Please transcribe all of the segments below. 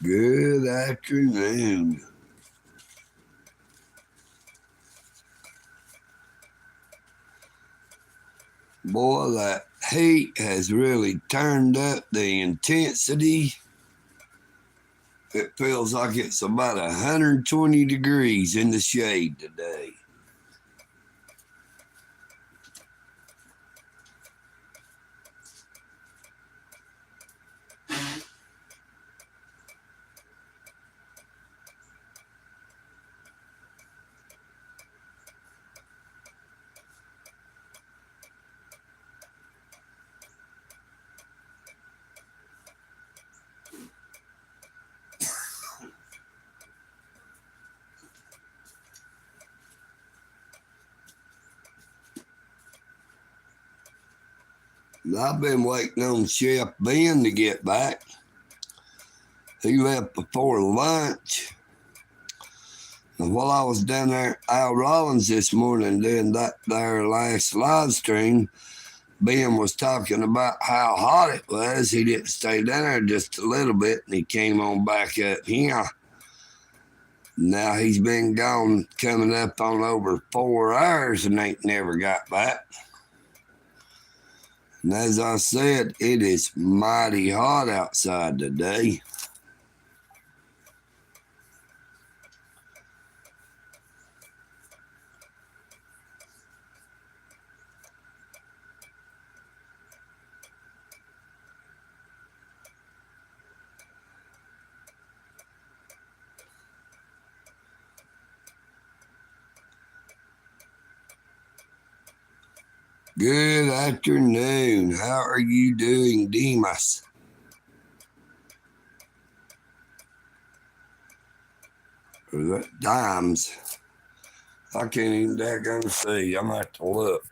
Good afternoon. Boy, that heat has really turned up the intensity. It feels like it's about 120 degrees in the shade today. I've been waiting on Chef Ben to get back. He left before lunch. And while I was down there at Al Rollins this morning doing that there last live stream, Ben was talking about how hot it was. He didn't stay down there just a little bit, and he came on back up here. Now he's been gone coming up on over 4 hours and ain't never got back. And as I said, it is mighty hot outside today. Good afternoon. How are you doing, Demas? Or that Dimes? I can't even daggone see. I'm going to have to look.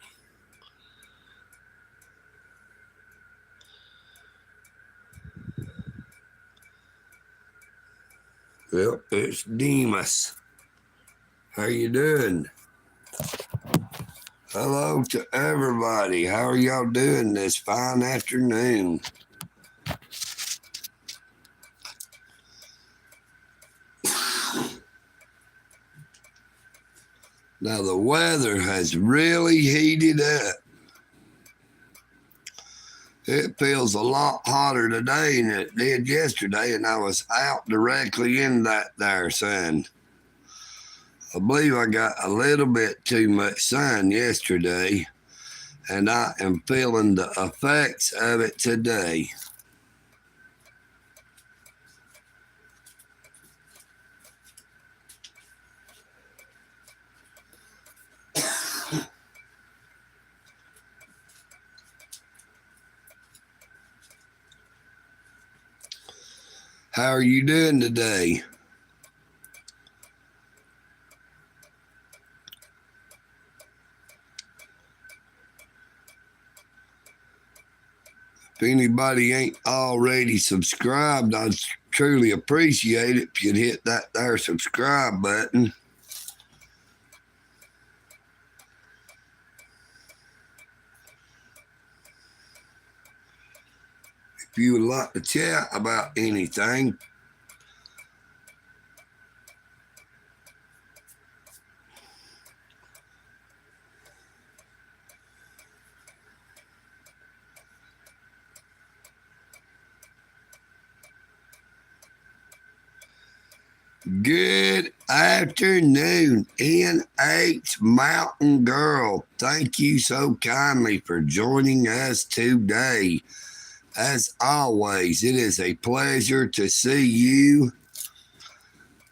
Well, it's Demas. How you doing? Hello to everybody. How are y'all doing this fine afternoon? Now the weather has really heated up. It feels a lot hotter today than it did yesterday, and I was out directly in that there sun. I believe I got a little bit too much sun yesterday, and I am feeling the effects of it today. How are you doing today? If anybody ain't already subscribed, I'd truly appreciate it if you'd hit that there subscribe button. If you would like to chat about anything, good afternoon, NH Mountain Girl. Thank you so kindly for joining us today. As always, it is a pleasure to see you.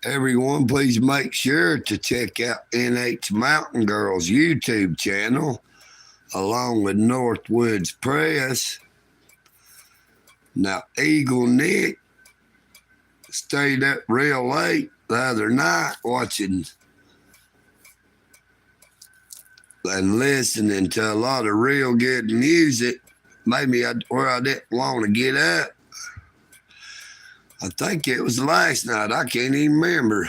Everyone, please make sure to check out NH Mountain Girl's YouTube channel, along with Northwoods Press. Now, EagleNick stayed up real late the other night watching and listening to a lot of real good music. Maybe where I didn't want to get up. I think it was last night. I can't even remember.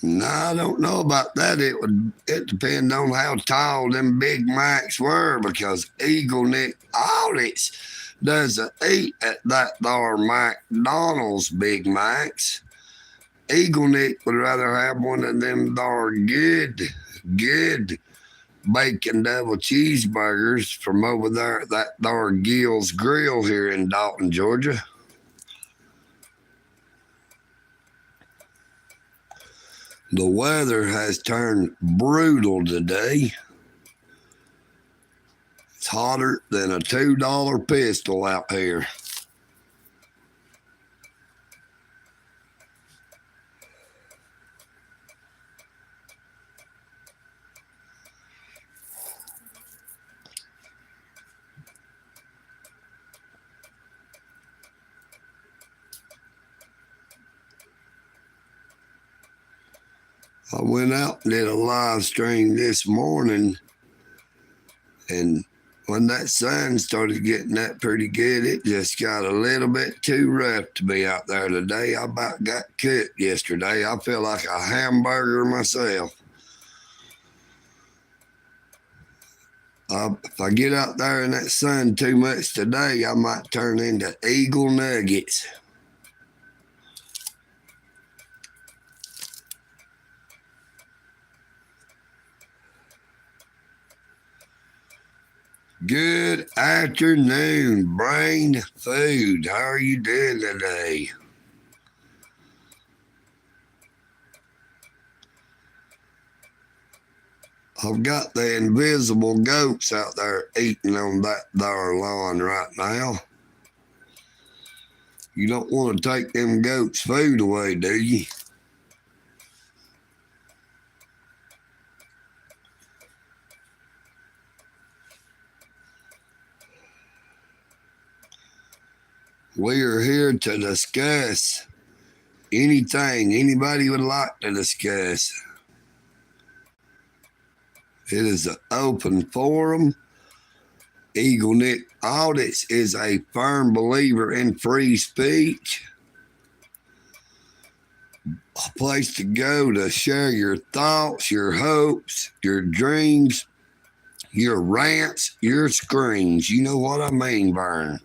No, I don't know about that. It depend on how tall them Big Macs were, because EagleNick audits doesn't eat at that there McDonald's Big Macs. EagleNick would rather have one of them there good bacon double cheeseburgers from over there at that there Gill's Grill here in Dalton, Georgia. The weather has turned brutal today. It's hotter than a $2 pistol out here. I went out and did a live stream this morning, and when that sun started getting that pretty good, it just got a little bit too rough to be out there today. I about got cooked yesterday. I feel like a hamburger myself. If I get out there in that sun too much today, I might turn into Eagle Nuggets. Good afternoon, Brain Food. How are you doing today? I've got the invisible goats out there eating on that there lawn right now. You don't want to take them goats' food away, do you? We are here to discuss anything anybody would like to discuss. It is an open forum. EagleNick Audits is a firm believer in free speech. A place to go to share your thoughts, your hopes, your dreams, your rants, your screams. You know what I mean, Vern.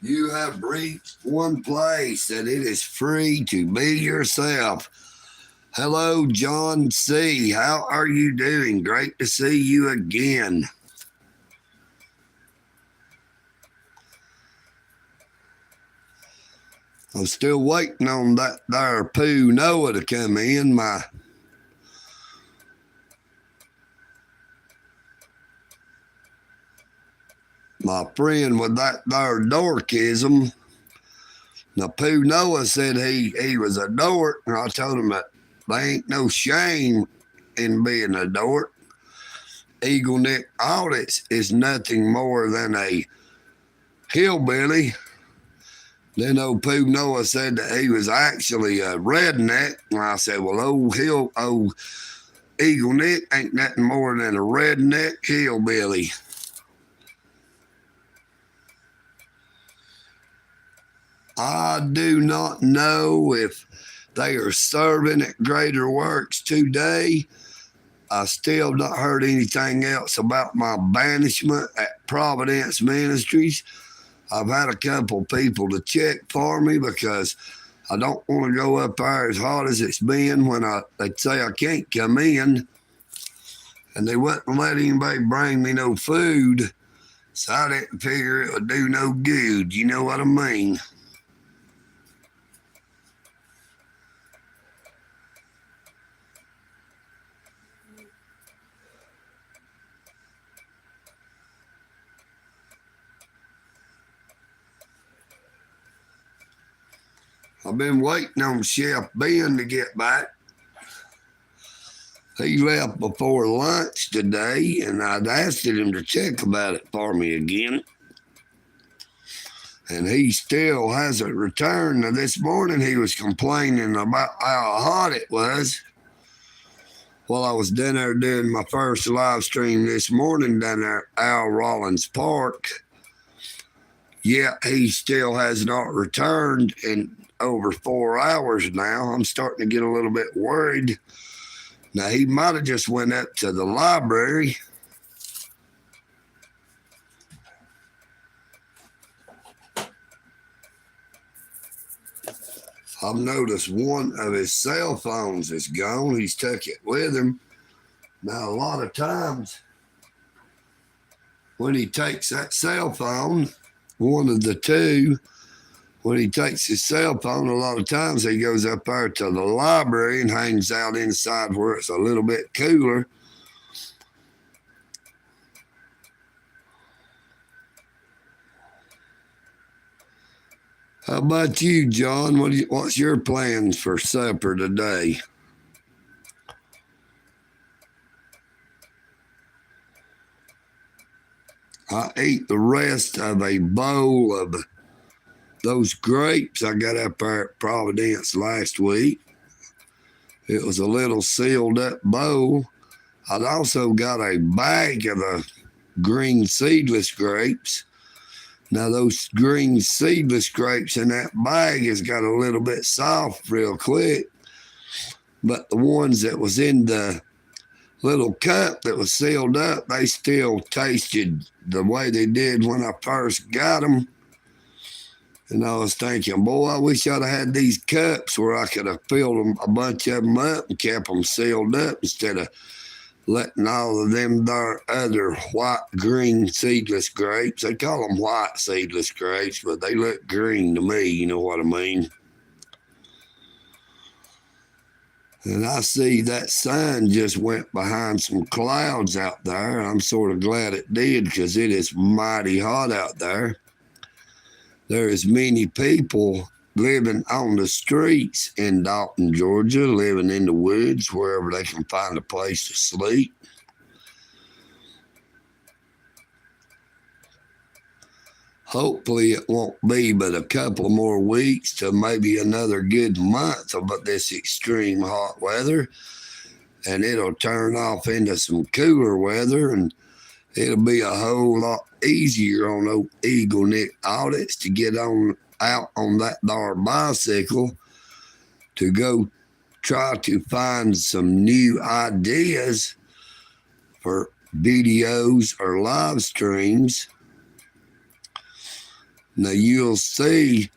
You have reached one place that it is free to be yourself. Hello, John C. How are you doing? Great to see you again. I'm still waiting on that there Pooh Noah to come in. My friend with that there dorkism. Now, Pooh Noah said he was a dork, and I told him that there ain't no shame in being a dork. EagleNick Audits is nothing more than a hillbilly. Then old Pooh Noah said that he was actually a redneck. And I said, well, old EagleNick ain't nothing more than a redneck hillbilly. I do not know if they are serving at Greater Works today. I still not heard anything else about my banishment at Providence Ministries. I've had a couple people to check for me because I don't want to go up there as hot as it's been when they say I can't come in. And they wouldn't let anybody bring me no food. So I didn't figure it would do no good. You know what I mean? I've been waiting on Chef Ben to get back. He left before lunch today, and I'd asked him to check about it for me again. And he still hasn't returned. Now, this morning he was complaining about how hot it was. While I was down there doing my first live stream this morning down there at Al Rollins Park, yet he still has not returned in over 4 hours now. I'm starting to get a little bit worried. Now, he might have just went up to the library. I've noticed one of his cell phones is gone. He's took it with him. Now, a lot of times when he takes that cell phone, one of the two, when he takes his cell phone, a lot of times he goes up there to the library and hangs out inside where it's a little bit cooler. How about you, John? What's your plans for supper today? I ate the rest of a bowl of those grapes I got up there at Providence last week. It was a little sealed up bowl. I'd also got a bag of the green seedless grapes. Now, those green seedless grapes in that bag has got a little bit soft real quick. But the ones that was in the little cup that was sealed up, they still tasted the way they did when I first got them. And I was thinking, boy, I wish I'd have had these cups where I could have filled them, a bunch of them up and kept them sealed up instead of letting all of them there other white green seedless grapes. They call them white seedless grapes, but they look green to me, you know what I mean? And I see that sun just went behind some clouds out there. I'm sort of glad it did because it is mighty hot out there. There is many people living on the streets in Dalton, Georgia, living in the woods, wherever they can find a place to sleep. Hopefully it won't be but a couple more weeks to maybe another good month of this extreme hot weather, and it'll turn off into some cooler weather, and it'll be a whole lot easier on those EagleNick audits to get out on that there bicycle to go try to find some new ideas for videos or live streams. Now, you'll see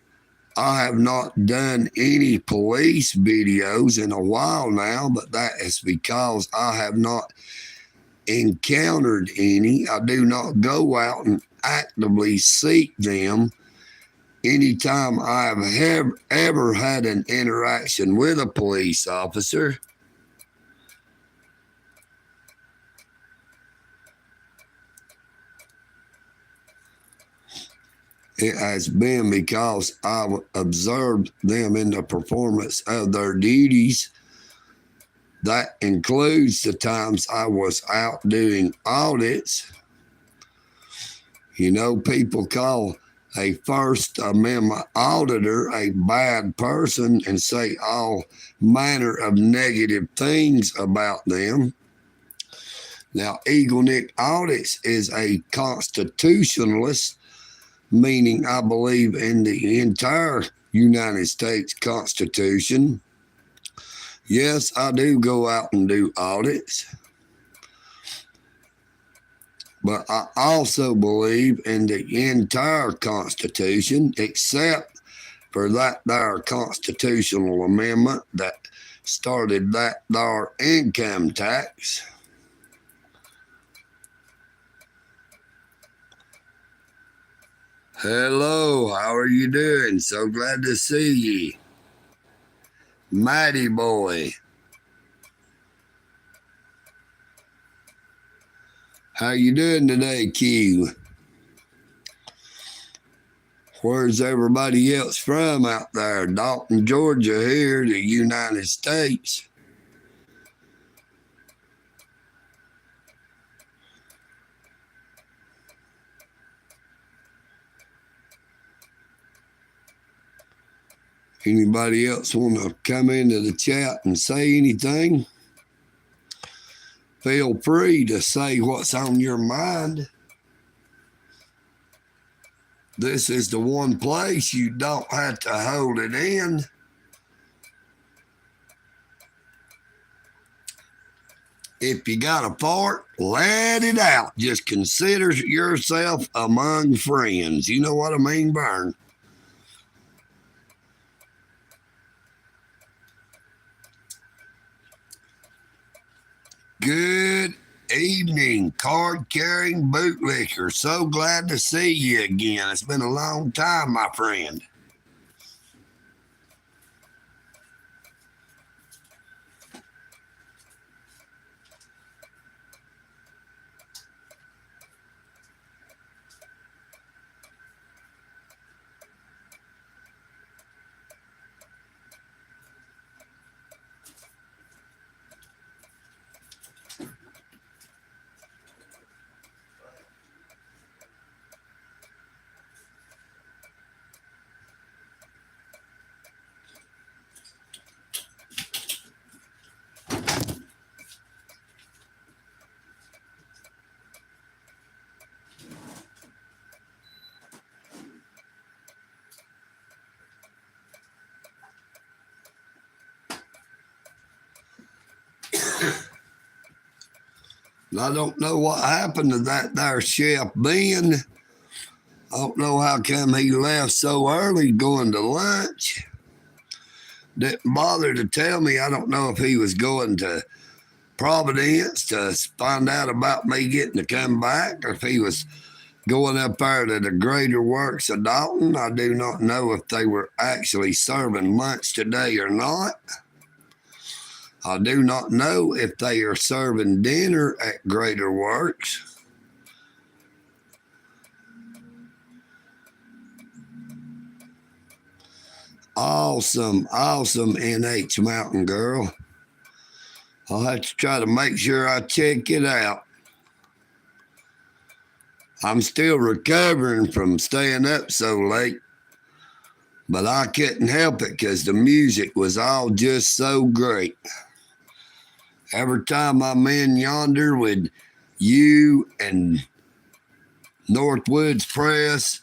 I have not done any police videos in a while now, but that is because I have not encountered any. I do not go out and actively seek them. Anytime I have ever had an interaction with a police officer, it has been because I've observed them in the performance of their duties. That includes the times I was out doing audits. You know, people call a First Amendment auditor a bad person and say all manner of negative things about them. Now, EagleNick Audits is a constitutionalist, meaning I believe in the entire United States Constitution. Yes, I do go out and do audits. But I also believe in the entire Constitution, except for that there constitutional amendment that started that there income tax. Hello, how are you doing? So glad to see ye. Mighty boy. How you doing today, Q? Where's everybody else from out there? Dalton, Georgia here, the United States. Anybody else want to come into the chat and say anything? Feel free to say what's on your mind. This is the one place you don't have to hold it in. If you got a fart, let it out. Just consider yourself among friends. You know what I mean, Vern? Good evening, card-carrying bootlicker. So glad to see you again. It's been a long time, my friend. I don't know what happened to that there Chef Ben. I don't know how come he left so early going to lunch. Didn't bother to tell me. I don't know if he was going to Providence to find out about me getting to come back, or if he was going up there to the Greater Works of Dalton. I do not know if they were actually serving lunch today or not. I do not know if they are serving dinner at Greater Works. Awesome, awesome NH Mountain Girl. I'll have to try to make sure I check it out. I'm still recovering from staying up so late, but I couldn't help it because the music was all just so great. Every time I'm in yonder with you and Northwoods Press,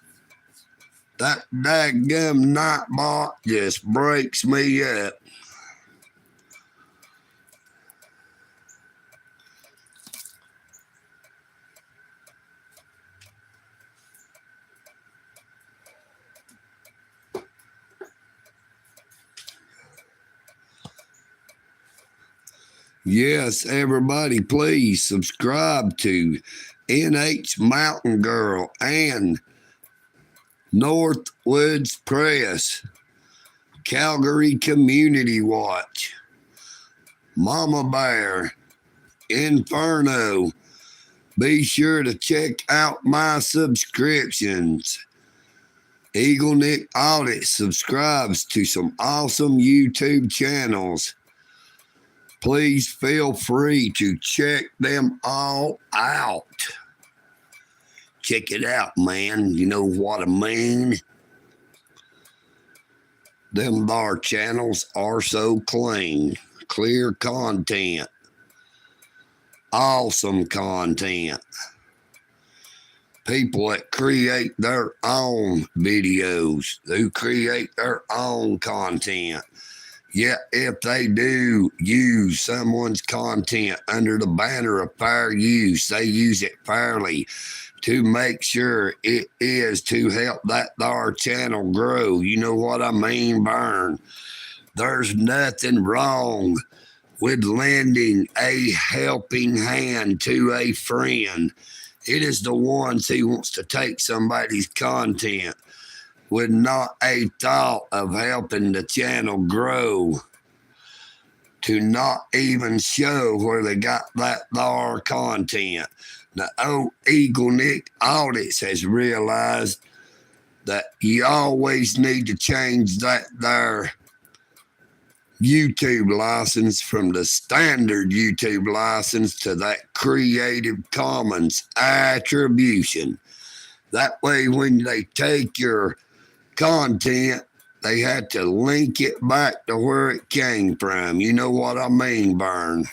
that daggum Nightbot just breaks me up. Yes, everybody, please subscribe to NH Mountain Girl and Northwoods Press, Calgary Community Watch, Mama Bear, Inferno. Be sure to check out my subscriptions. EagleNick Audit subscribes to some awesome YouTube channels. Please feel free to check them all out. Check it out, man. You know what I mean? Them bar channels are so clean. Clear content. Awesome content. People that create their own videos, who create their own content. Yeah, if they do use someone's content under the banner of fair use, they use it fairly to make sure it is to help that there channel grow. You know what I mean, Vern? There's nothing wrong with lending a helping hand to a friend. It is the ones who wants to take somebody's content with not a thought of helping the channel grow, to not even show where they got that there content. The old EagleNick Audits has realized that you always need to change that there YouTube license from the standard YouTube license to that Creative Commons attribution. That way, when they take your content they had to link it back to where it came from. You know what I mean, Burn?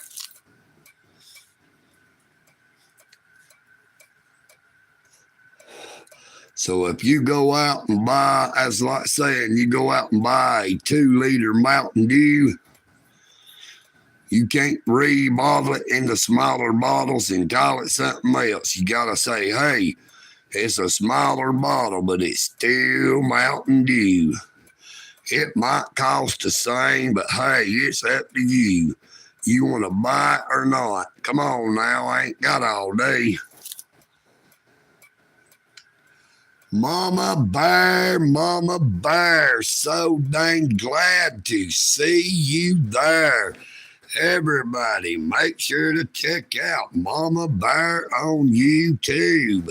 So if you go out and buy, as like saying, you go out and buy a 2-liter Mountain Dew, you can't rebottle it into smaller bottles and call it something else. You got to say, hey, it's a smaller bottle, but it's still Mountain Dew. It might cost the same, but hey, it's up to you. You want to buy it or not? Come on now, I ain't got all day. Mama Bear, so dang glad to see you there. Everybody, make sure to check out Mama Bear on YouTube.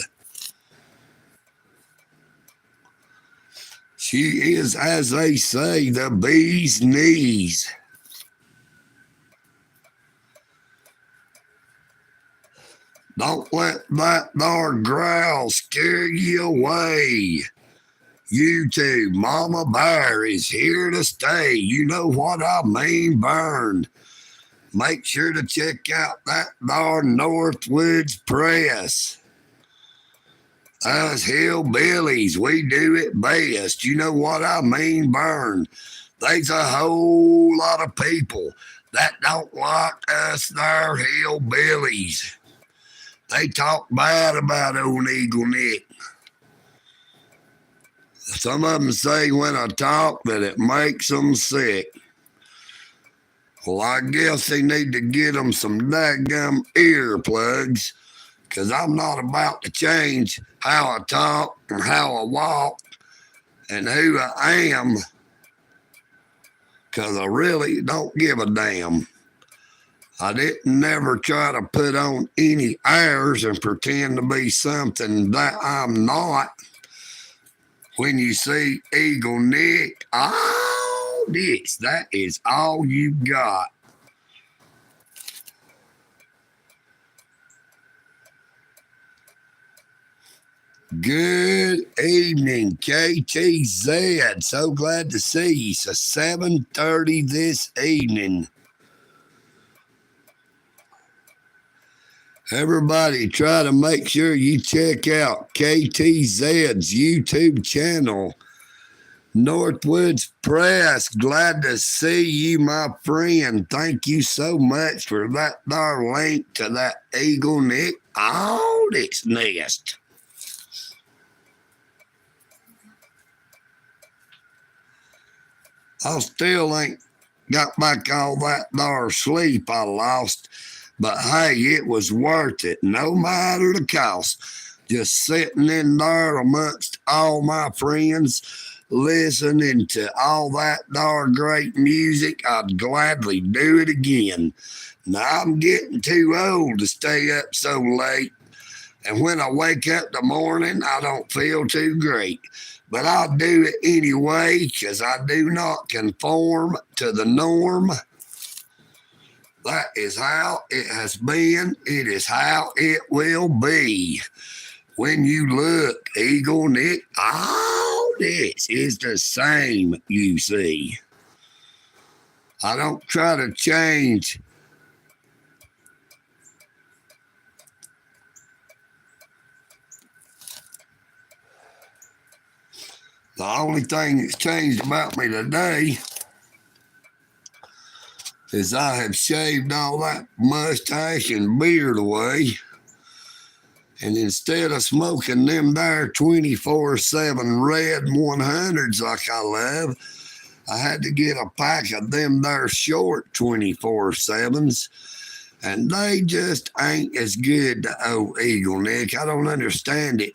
She is, as they say, the bee's knees. Don't let that there growl scare you away. YouTube, Mama Bear is here to stay. You know what I mean, Burn. Make sure to check out that there Northwoods Press. Us hillbillies, we do it best. You know what I mean, Burn. There's a whole lot of people that don't like us there hillbillies. They talk bad about old EagleNick. Some of them say when I talk that it makes them sick. Well, I guess they need to get them some daggum earplugs, because I'm not about to change how I talk and how I walk and who I am, because I really don't give a damn. I didn't never try to put on any airs and pretend to be something that I'm not. When you see EagleNick, oh, that is all you got. Good evening, KTZ. So glad to see you. So 7:30 this evening. Everybody try to make sure you check out KTZ's YouTube channel. Northwoods Press, glad to see you, my friend. Thank you so much for that there link to that EagleNick audit's nest. I still ain't got back all that there sleep I lost. But hey, it was worth it, no matter the cost. Just sitting in there amongst all my friends, listening to all that there great music, I'd gladly do it again. Now I'm getting too old to stay up so late. And when I wake up in the morning, I don't feel too great. But I'll do it anyway, because I do not conform to the norm. That is how it has been. It is how it will be. When you look, EagleNick, all this is the same, you see. I don't try to change. The only thing that's changed about me today is I have shaved all that mustache and beard away. And instead of smoking them there 24/7 red 100s like I love, I had to get a pack of them there short 24/7s. And they just ain't as good to old EagleNick. I don't understand it.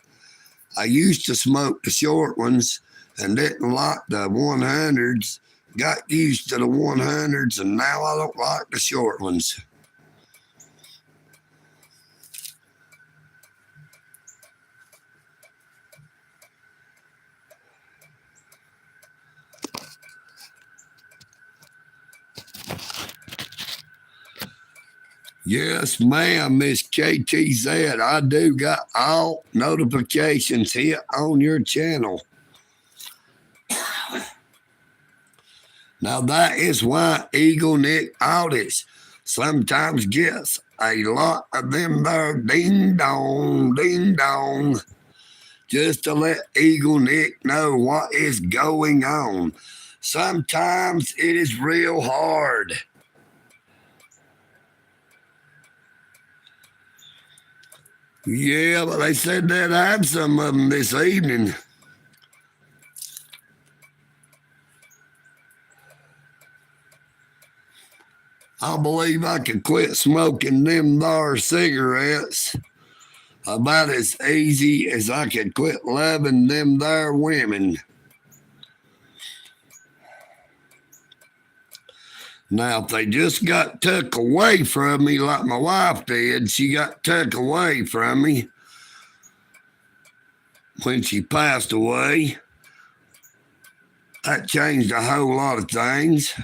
I used to smoke the short ones and didn't like the 100s. Got used to the 100s, and now I don't like the short ones. Yes, ma'am, Miss KTZ. I do got all notifications here on your channel. Now that is why EagleNick audits sometimes gets a lot of them there ding dong, just to let EagleNick know what is going on. Sometimes it is real hard. Yeah, but they said they'd have some of them this evening. I believe I could quit smoking them there cigarettes about as easy as I could quit loving them there women. Now, if they just got took away from me like my wife did, she got took away from me when she passed away. That changed a whole lot of things.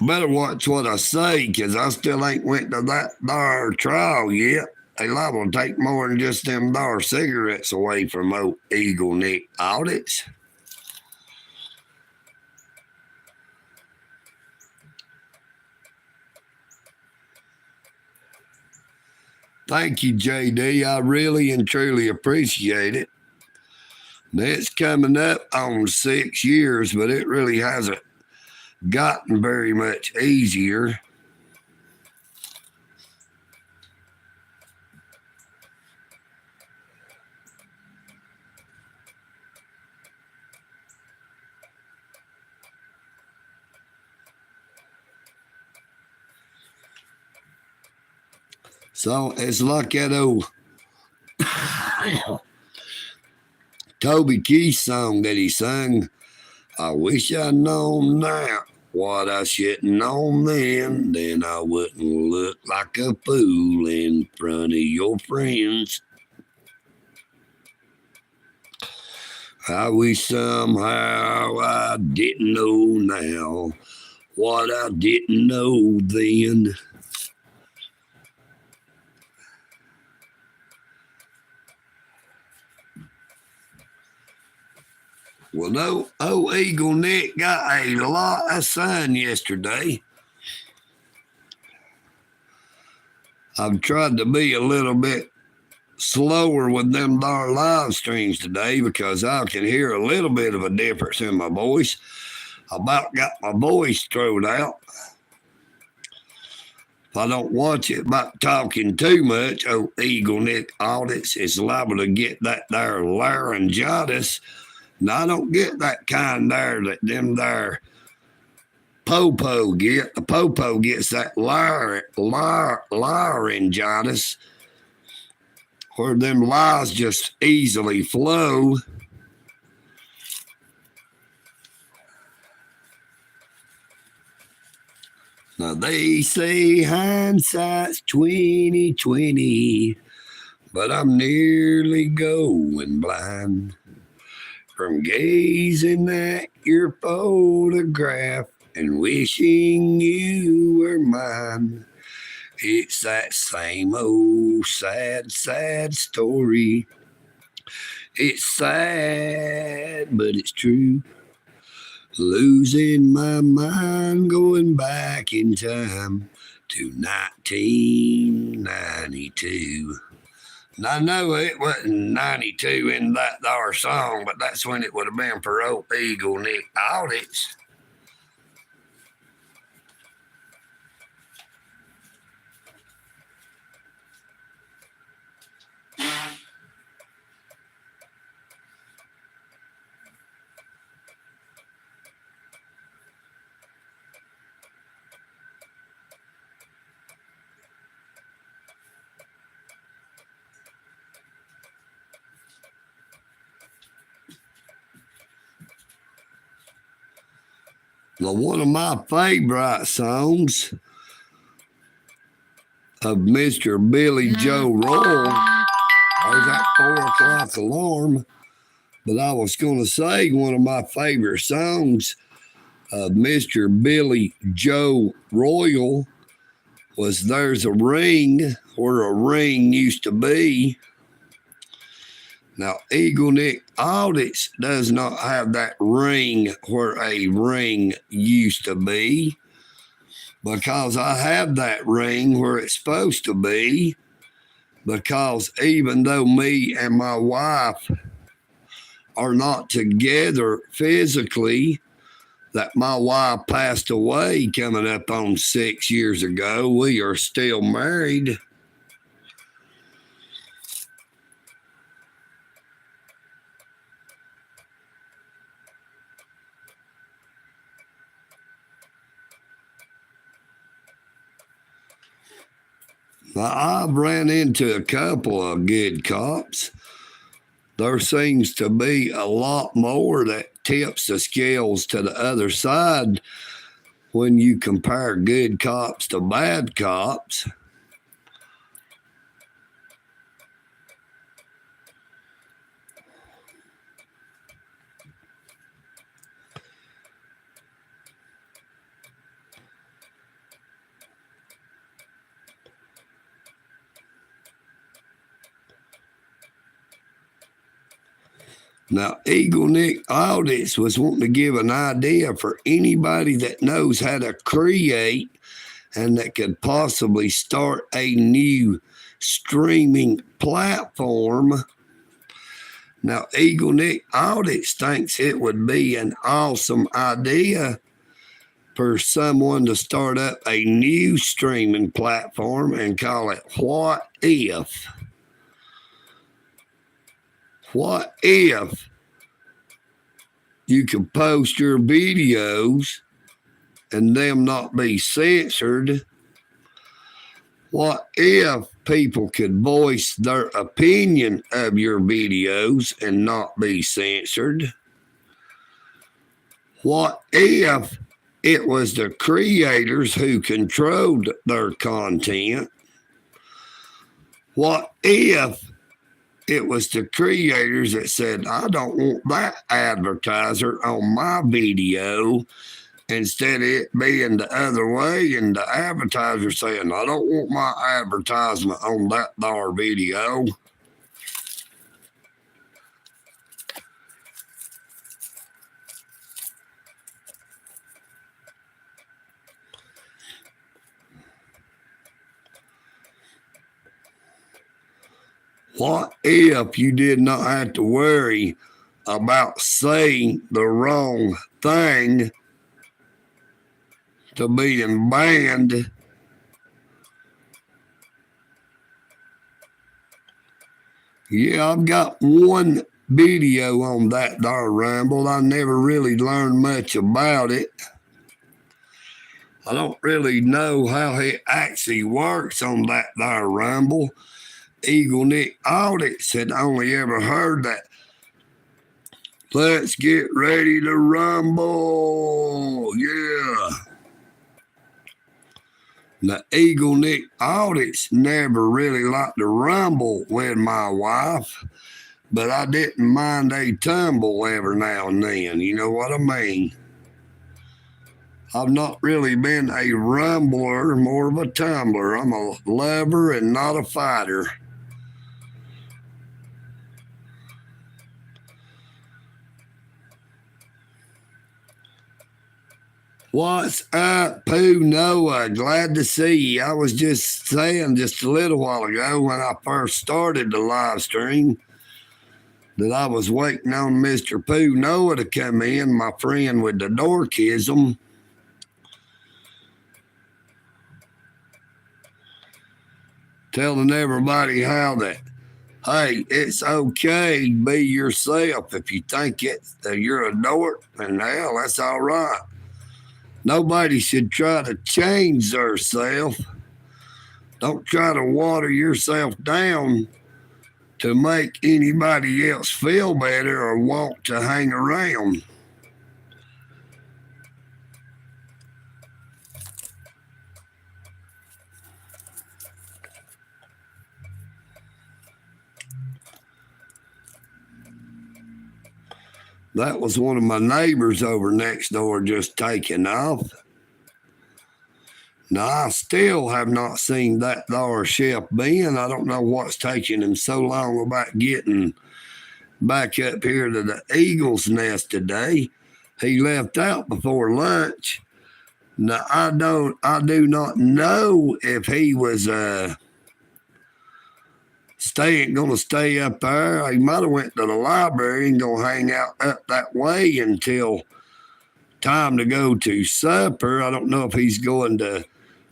I better watch what I say, because I still ain't went to that there trial yet. They liable to take more than just them there cigarettes away from old EagleNick audits. Thank you, JD. I really and truly appreciate it. It's coming up on 6 years, but it really hasn't gotten very much easier. So it's like that old Toby Keith song that he sung. I wish I'd known now what I shouldn't known then I wouldn't look like a fool in front of your friends. I wish somehow I didn't know now what I didn't know then. Well, no, old EagleNick got a lot of sun yesterday. I've tried to be a little bit slower with them there live streams today because I can hear a little bit of a difference in my voice. I about got my voice thrown out. If I don't watch it about talking too much, old EagleNick audits is liable to get that there laryngitis. And I don't get that kind there that them there popo get. The popo gets that laryngitis where them lies just easily flow. Now they say hindsight's 20/20, but I'm nearly going blind from gazing at your photograph and wishing you were mine. It's that same old sad, sad story. It's sad, but it's true. Losing my mind, going back in time to 1992. And I know it wasn't 92 in that there song, but that's when it would have been for old EagleNick audits. Now, one of my favorite songs of Mr. Billy Joe Royal, there's that 4 o'clock alarm, but I was going to say one of my favorite songs of Mr. Billy Joe Royal was There's a Ring where a ring used to be. Now, EagleNick Audits does not have that ring where a ring used to be, because I have that ring where it's supposed to be, because even though me and my wife are not together physically, that my wife passed away coming up on 6 years ago, we are still married. Now, I've ran into a couple of good cops. There seems to be a lot more that tips the scales to the other side when you compare good cops to bad cops. Now, EagleNick Audits was wanting to give an idea for anybody that knows how to create and that could possibly start a new streaming platform. Now, EagleNick Audits thinks it would be an awesome idea for someone to start up a new streaming platform and call it What If? What if you could post your videos and them not be censored? What if people could voice their opinion of your videos and not be censored? What if it was the creators who controlled their content? What if it was the creators that said, I don't want that advertiser on my video, instead of it being the other way and the advertiser saying, I don't want my advertisement on that there video? What if you did not have to worry about saying the wrong thing to being banned? Yeah, I've got one video on that there ramble. I never really learned much about it. I don't really know how it actually works on that there ramble. EagleNick Audits had only ever heard that. Let's get ready to rumble. Yeah. The EagleNick Audits never really liked to rumble with my wife, but I didn't mind a tumble every now and then. You know what I mean? I've not really been a rumbler, more of a tumbler. I'm a lover and not a fighter. What's up, Pooh Noah? Glad to see you. I was just saying just a little while ago when I first started the live stream that I was waiting on Mr. Pooh Noah to come in, my friend with the dorkism. Telling everybody how that, hey, it's okay to be yourself. If you think that you're a dork, then hell, that's all right. Nobody should try to change themselves. Don't try to water yourself down to make anybody else feel better or want to hang around. That was one of my neighbors over next door just taking off. Now, I still have not seen that there Chef Ben. I don't know what's taking him so long about getting back up here to the Eagle's Nest today. He left out before lunch. Now, I do not know if he was gonna stay up there. He might have went to the library and gonna hang out up that way until time to go to supper. I don't know if he's going to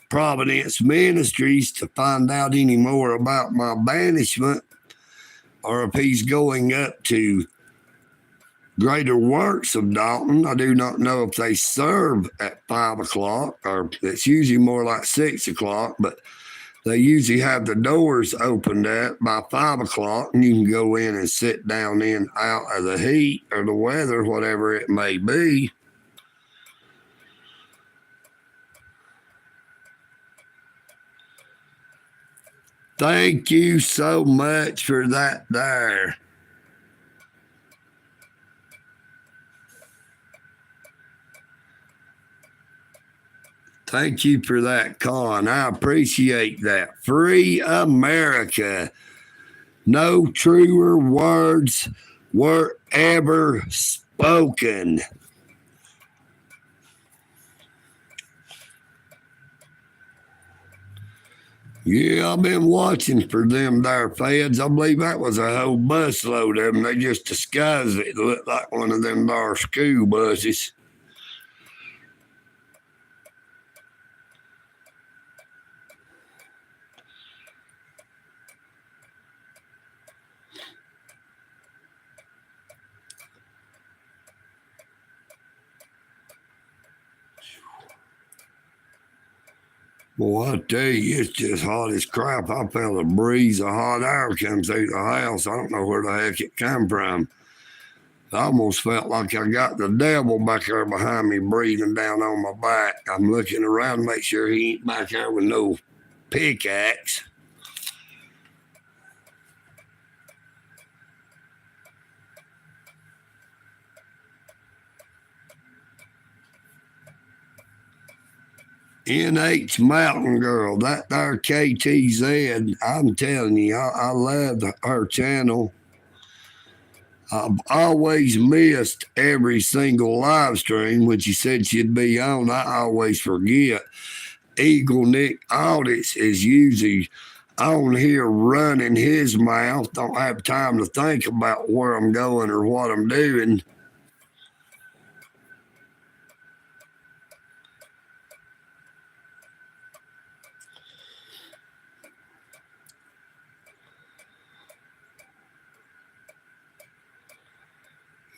Providence Ministries to find out any more about my banishment, or if he's going up to Greater Works of Dalton. I do not know if they serve at 5 o'clock, or it's usually more like 6 o'clock, but they usually have the doors opened up by 5 o'clock, and you can go in and sit down in out of the heat or the weather, whatever it may be. Thank you so much for that there. Thank you for that, Con. I appreciate that. Free America. No truer words were ever spoken. Yeah, I've been watching for them there feds. I believe that was a whole busload of them. They just disguised it. It looked like one of them there school buses. Well, I tell you, it's just hot as crap. I felt a breeze of hot air come through the house. I don't know where the heck it come from. I almost felt like I got the devil back there behind me breathing down on my back. I'm looking around to make sure he ain't back there with no pickaxe. NH Mountain Girl, that there KTZ, I'm telling you, I love her channel. I've always missed every single live stream when she said she'd be on. I always forget. EagleNick Audits is usually on here running his mouth. Don't have time to think about where I'm going or what I'm doing.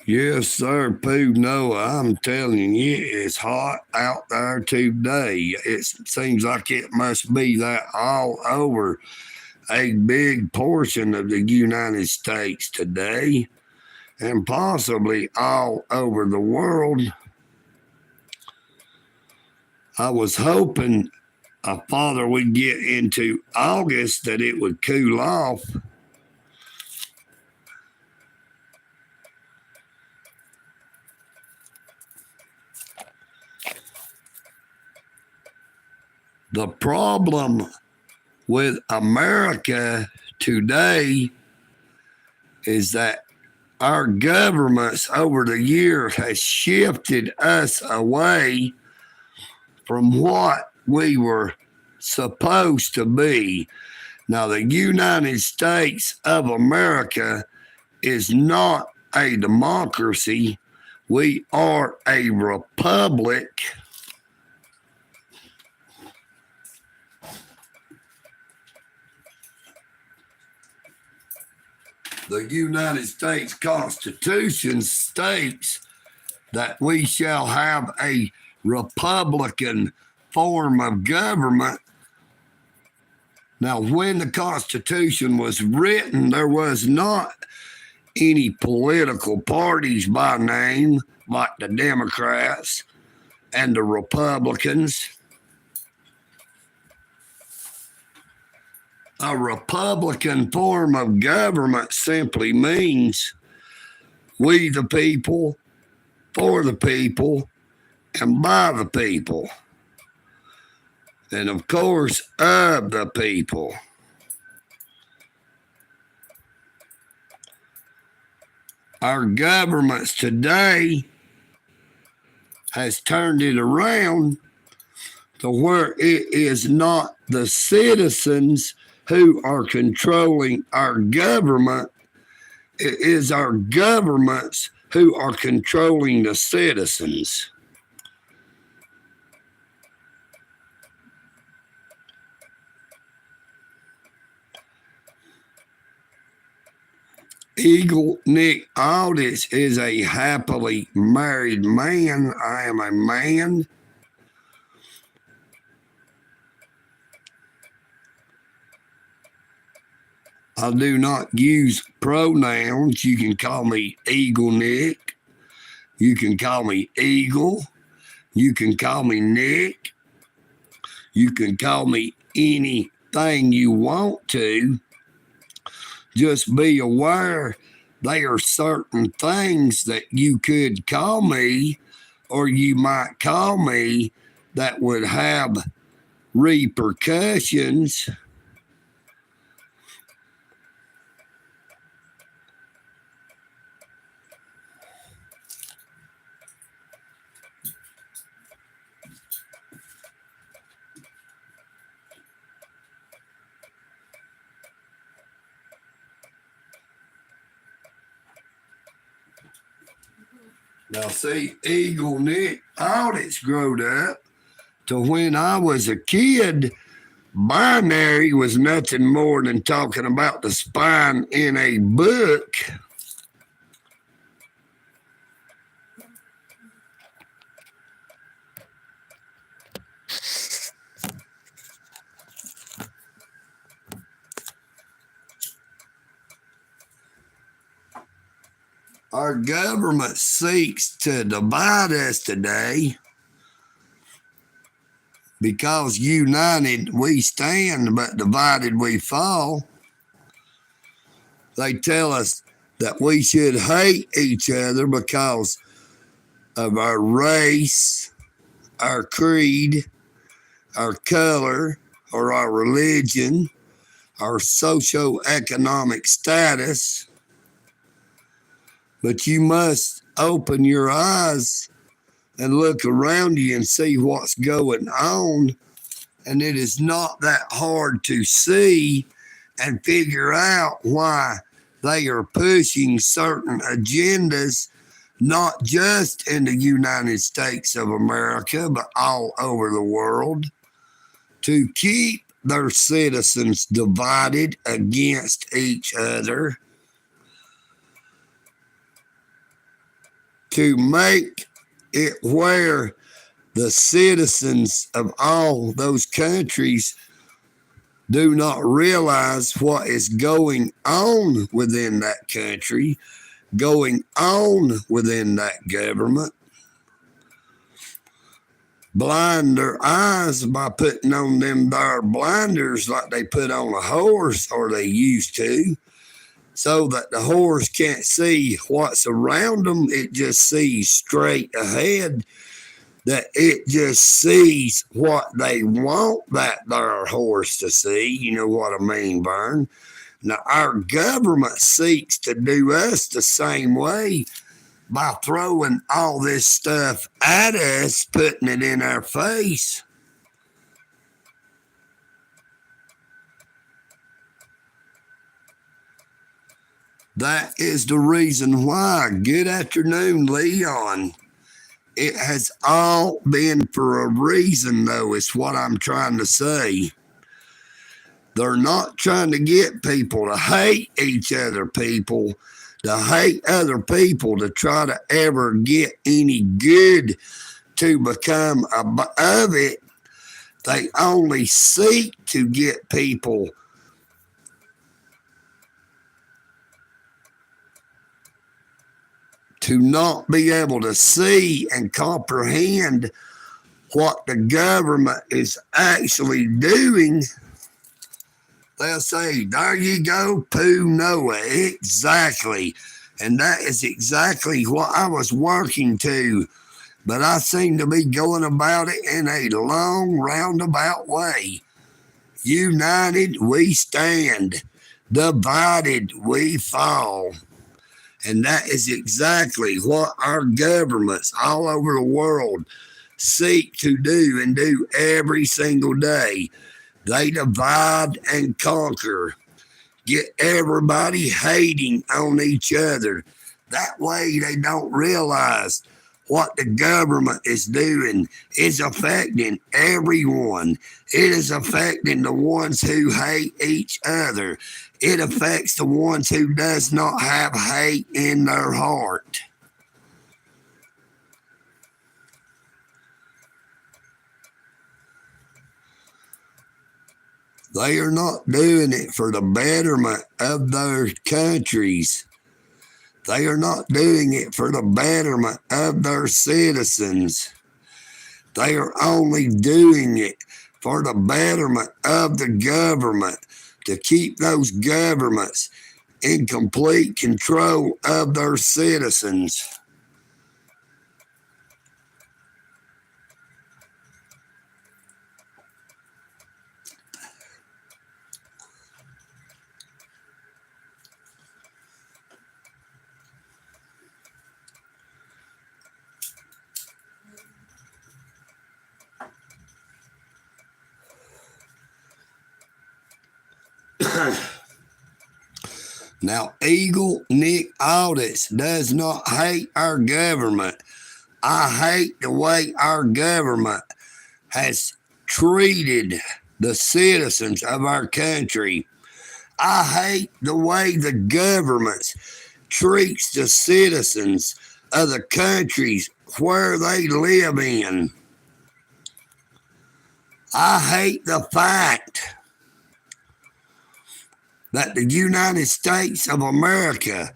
Yes, sir, Pooh Noah. I'm telling you, it's hot out there today. It seems like it must be that all over a big portion of the United States today, and possibly all over the world. I was hoping Father would get into August that it would cool off. The problem with America today is that our governments over the years has shifted us away from what we were supposed to be. Now, the United States of America is not a democracy. We are a republic. The United States Constitution states that we shall have a Republican form of government. Now, when the Constitution was written, there was not any political parties by name like the Democrats and the Republicans. A Republican form of government simply means we the people, for the people, and by the people. and of course of the people. Our governments today has turned it around to where it is not the citizens who are controlling our government. It is our governments who are controlling the citizens. EagleNick Audits is a happily married man. I am a man. I do not use pronouns. You can call me EagleNick. You can call me Eagle. You can call me Nick. You can call me anything you want to. Just be aware there are certain things that you could call me or you might call me that would have repercussions. Now, see, EagleNick Audits growed up to when I was a kid. Binary was nothing more than talking about the spine in a book. Our government seeks to divide us today because united we stand, but divided we fall. They tell us that we should hate each other because of our race, our creed, our color, or our religion, our socioeconomic status. But you must open your eyes and look around you and see what's going on. And it is not that hard to see and figure out why they are pushing certain agendas, not just in the United States of America, but all over the world, to keep their citizens divided against each other, to make it where the citizens of all those countries do not realize what is going on within that country, going on within that government. Blind their eyes by putting on them there blinders like they put on a horse, or they used to, so that the horse can't see what's around them. It just sees straight ahead, that it just sees what they want that there horse to see. You know what I mean, Vern? Now, our government seeks to do us the same way by throwing all this stuff at us, putting it in our face. That is the reason why. Good afternoon, Leon. It has all been for a reason, though, is what I'm trying to say. They're not trying to get people to hate each other, people, to hate other people, to try to ever get any good to become above it. They only seek to get people to not be able to see and comprehend what the government is actually doing. They'll say, there you go, Pooh Noah. Exactly. And that is exactly what I was working to but I seem to be going about it in a long, roundabout way. United we stand, divided we fall. And that is exactly what our governments all over the world seek to do and do every single day. They divide and conquer, get everybody hating on each other. That way they don't realize what the government is doing is affecting everyone. It is affecting the ones who hate each other. It affects the ones who does not have hate in their heart. They are not doing it for the betterment of their countries. They are not doing it for the betterment of their citizens. They are only doing it for the betterment of the government, to keep those governments in complete control of their citizens. Now, EagleNick Audits does not hate our government. I hate the way our government has treated the citizens of our country. I hate the way the government treats the citizens of the countries where they live in. I hate the fact that the United States of America,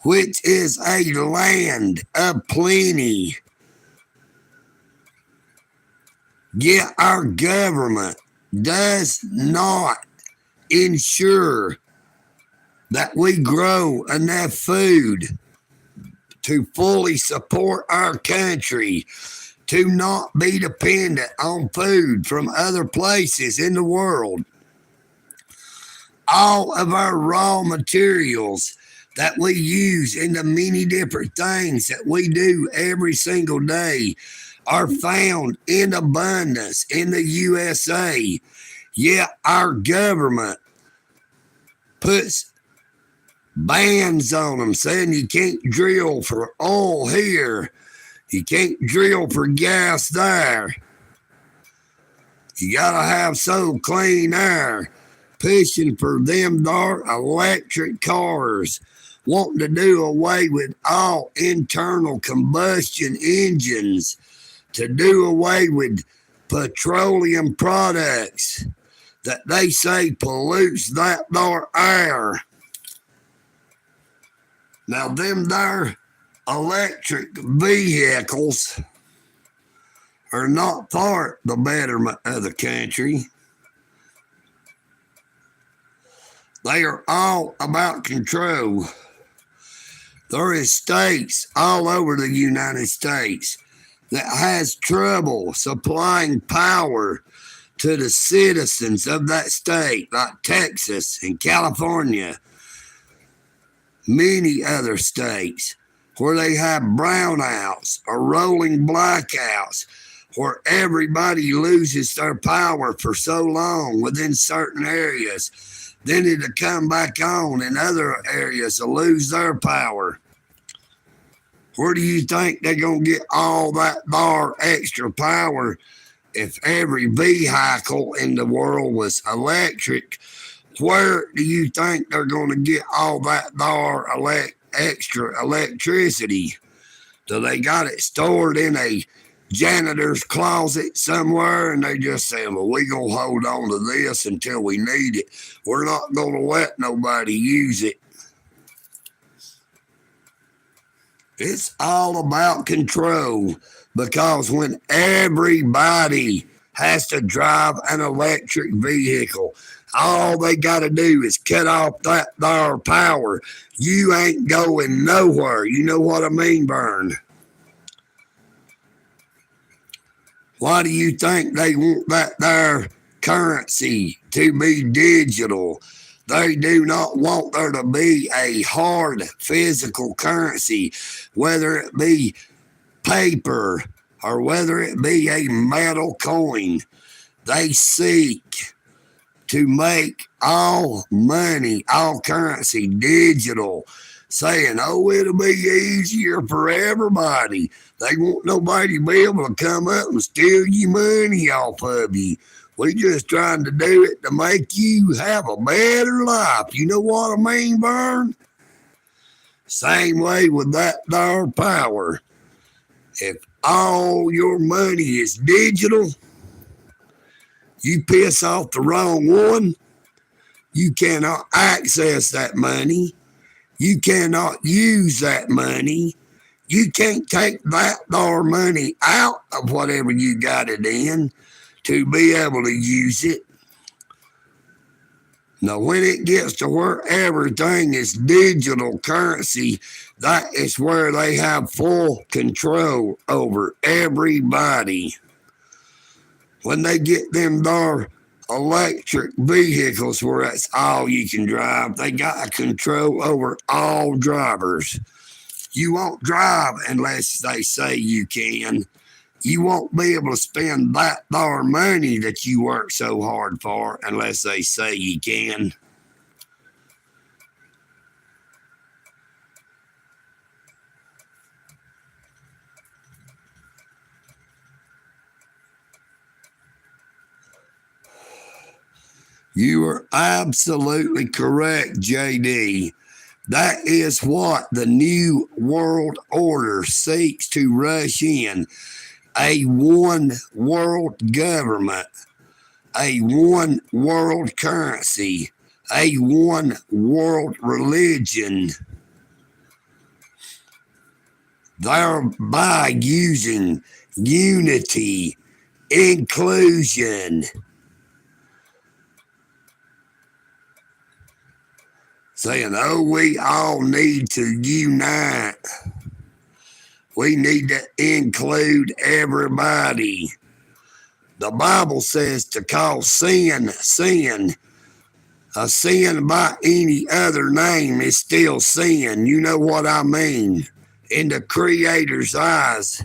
which is a land of plenty, yet our government does not ensure that we grow enough food to fully support our country, to not be dependent on food from other places in the world. All of our raw materials that we use in the many different things that we do every single day are found in abundance in the USA. Yet our government puts bans on them, saying you can't drill for oil here, you can't drill for gas there, you gotta have so clean air, pushing for them dark electric cars, wanting to do away with all internal combustion engines, to do away with petroleum products that they say pollutes that dark air. Now, them there electric vehicles are not for the betterment of the country. They are all about control. There is states all over the United States that has trouble supplying power to the citizens of that state, like Texas and California, many other states, where they have brownouts or rolling blackouts, where everybody loses their power for so long within certain areas. Then it'll come back on and other areas will lose their power. Where do you think they're going to get all that bar extra power if every vehicle in the world was electric? Where do you think they're going to get all that bar extra electricity? Do they got it stored in a janitor's closet somewhere and they just saying, well, we're going to hold on to this until we need it. We're not going to let nobody use it. It's all about control, because when everybody has to drive an electric vehicle, all they got to do is cut off that there power. You ain't going nowhere. You know what I mean, Vern? Why do you think they want that there currency to be digital? They do not want there to be a hard physical currency, whether it be paper or whether it be a metal coin. They seek to make all money, all currency digital, saying, oh, it'll be easier for everybody. They want nobody to be able to come up and steal your money off of you. We just trying to do it to make you have a better life. You know what I mean, Vern? Same way with that there power. If all your money is digital, you piss off the wrong one, you cannot access that money. You cannot use that money. You can't take that there money out of whatever you got it in to be able to use it. Now, when it gets to where everything is digital currency, that is where they have full control over everybody. When they get them there electric vehicles where that's all you can drive, they got control over all drivers. You won't drive unless they say you can. You won't be able to spend that there money that you work so hard for unless they say you can. You are absolutely correct, JD. That is what the New World Order seeks to rush in. A one world government, a one world currency, a one world religion, thereby using unity, inclusion, saying, oh, we all need to unite. We need to include everybody. The Bible says to call sin, sin. A sin by any other name is still sin. You know what I mean? In the Creator's eyes.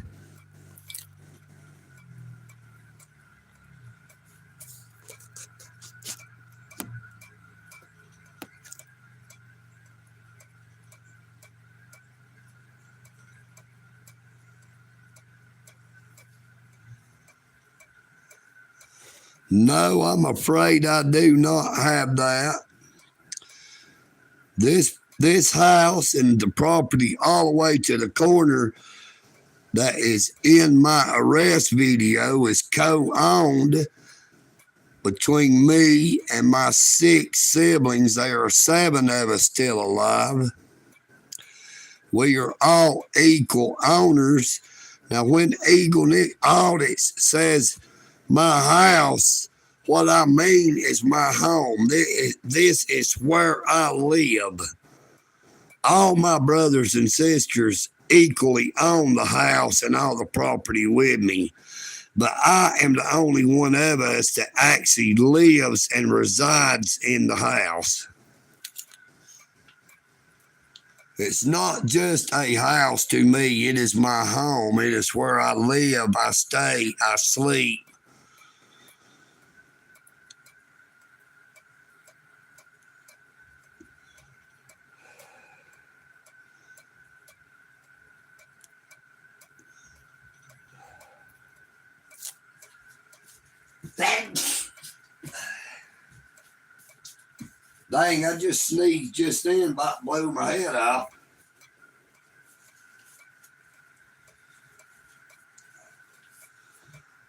No, I'm afraid I do not have that. This house and the property all the way to the corner that is in my arrest video is co-owned between me and my 6 siblings. There are 7 of us still alive. We are all equal owners. Now, when EagleNick Audits says my house, what I mean is my home. This is where I live. All my brothers and sisters equally own the house and all the property with me. But I am the only one of us that actually lives and resides in the house. It's not just a house to me. It is my home. It is where I live, I stay, I sleep. Dang, I just sneezed just then, about blew my head off.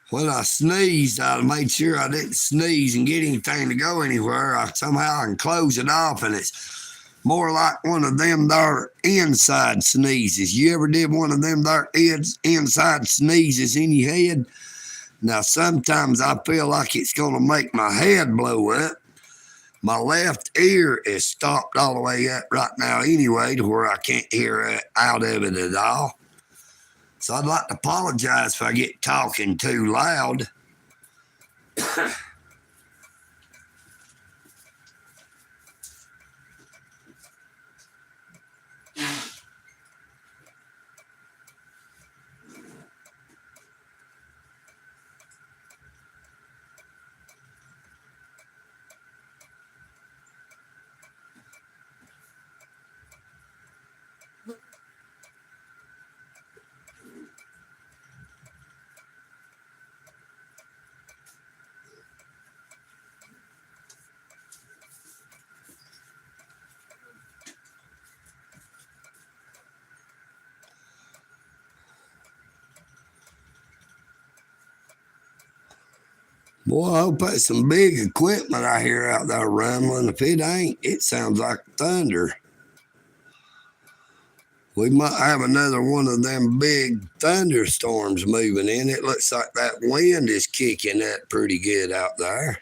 When I sneezed, I made sure I didn't sneeze and get anything to go anywhere. Somehow I can close it off, and it's more like one of them there inside sneezes. You ever did one of them there inside sneezes in your head? Now, sometimes I feel like it's going to make my head blow up. My left ear is stopped all the way up right now anyway, to where I can't hear out of it at all. So I'd like to apologize if I get talking too loud. Boy, I hope that's some big equipment I hear out there rumbling. If it ain't, it sounds like thunder. We might have another one of them big thunderstorms moving in. It looks like that wind is kicking up pretty good out there.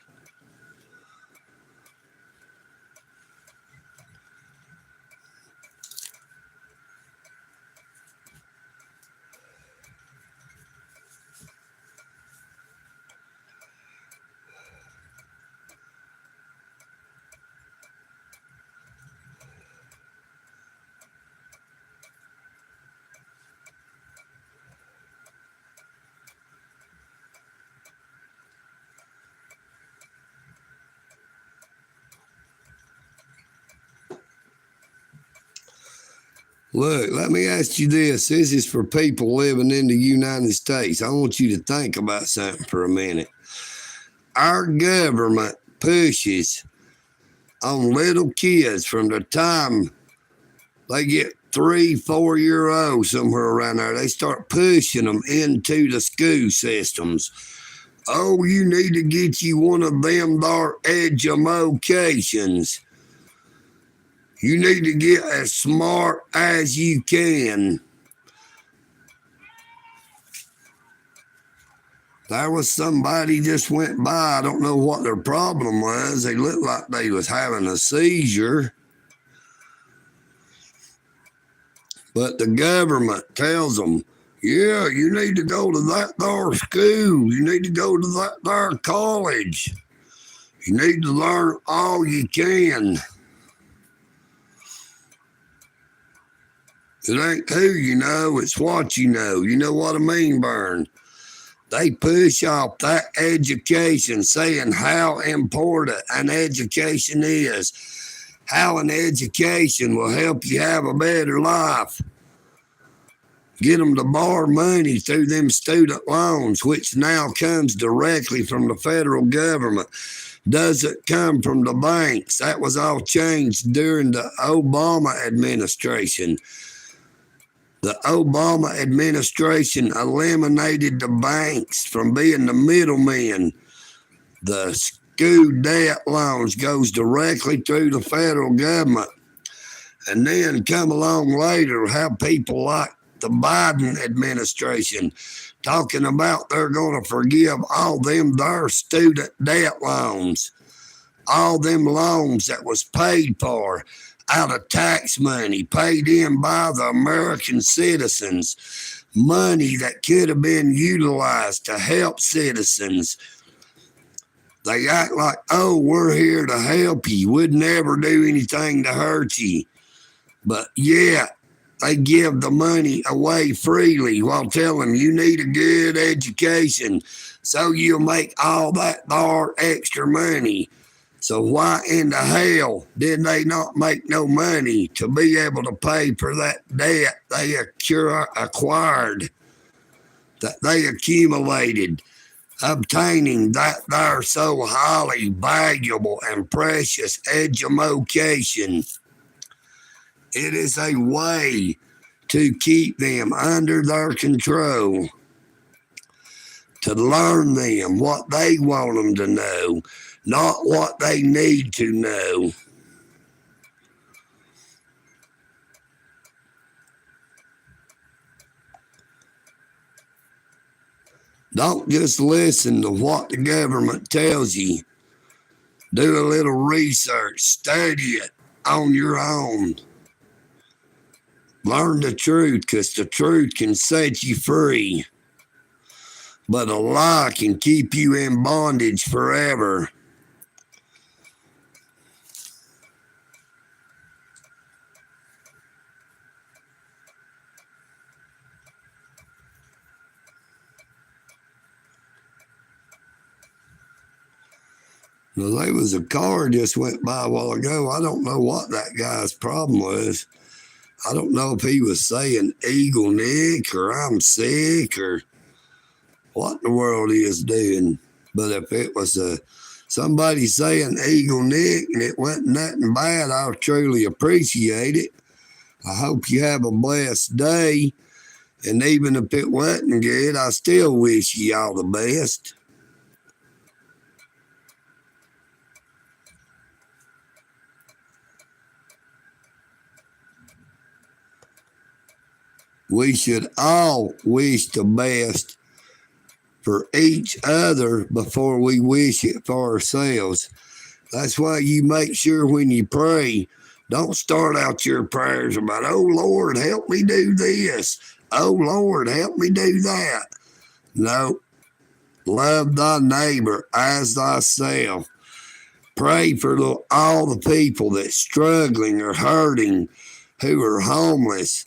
Look, let me ask you this. This is for people living in the United States. I want you to think about something for a minute. Our government pushes on little kids from the time they get 3-4 year olds, somewhere around there. They start pushing them into the school systems. Oh, you need to get you one of them there educations. You need to get as smart as you can. There was somebody just went by. I don't know what their problem was. They looked like they was having a seizure. But the government tells them, yeah, you need to go to that there school. You need to go to that there college. You need to learn all you can. It ain't who you know, it's what you know. You know what I mean, Bern? They push off that education, saying how important an education is, how an education will help you have a better life. Get them to borrow money through them student loans, which now comes directly from the federal government. Doesn't come from the banks. That was all changed during the Obama administration. The Obama administration eliminated the banks from being the middlemen. The school debt loans goes directly through the federal government. And then come along later, have people like the Biden administration talking about they're going to forgive all them their student debt loans. All them loans that was paid for out of tax money paid in by the American citizens, money that could have been utilized to help citizens. They act like, oh, we're here to help you. We'd never do anything to hurt you. But yeah, they give the money away freely while telling you need a good education so you'll make all that there extra money. So why in the hell did they not make no money to be able to pay for that debt they acquired, that they accumulated, obtaining that there so highly valuable and precious education? It is a way to keep them under their control, to learn them what they want them to know, not what they need to know. Don't just listen to what the government tells you. Do a little research, study it on your own. Learn the truth, because the truth can set you free. But a lie can keep you in bondage forever. Now, there was a car just went by a while ago. I don't know what that guy's problem was. I don't know if he was saying EagleNick or I'm sick or what in the world he is doing. But if it was somebody saying EagleNick and it wasn't nothing bad, I truly appreciate it. I hope you have a blessed day. And even if it wasn't good, I still wish you all the best. We should all wish the best for each other before we wish it for ourselves. That's why you make sure when you pray, don't start out your prayers about, oh, Lord, help me do this. Oh, Lord, help me do that. No. Love thy neighbor as thyself. Pray for all the people that's struggling or hurting, who are homeless,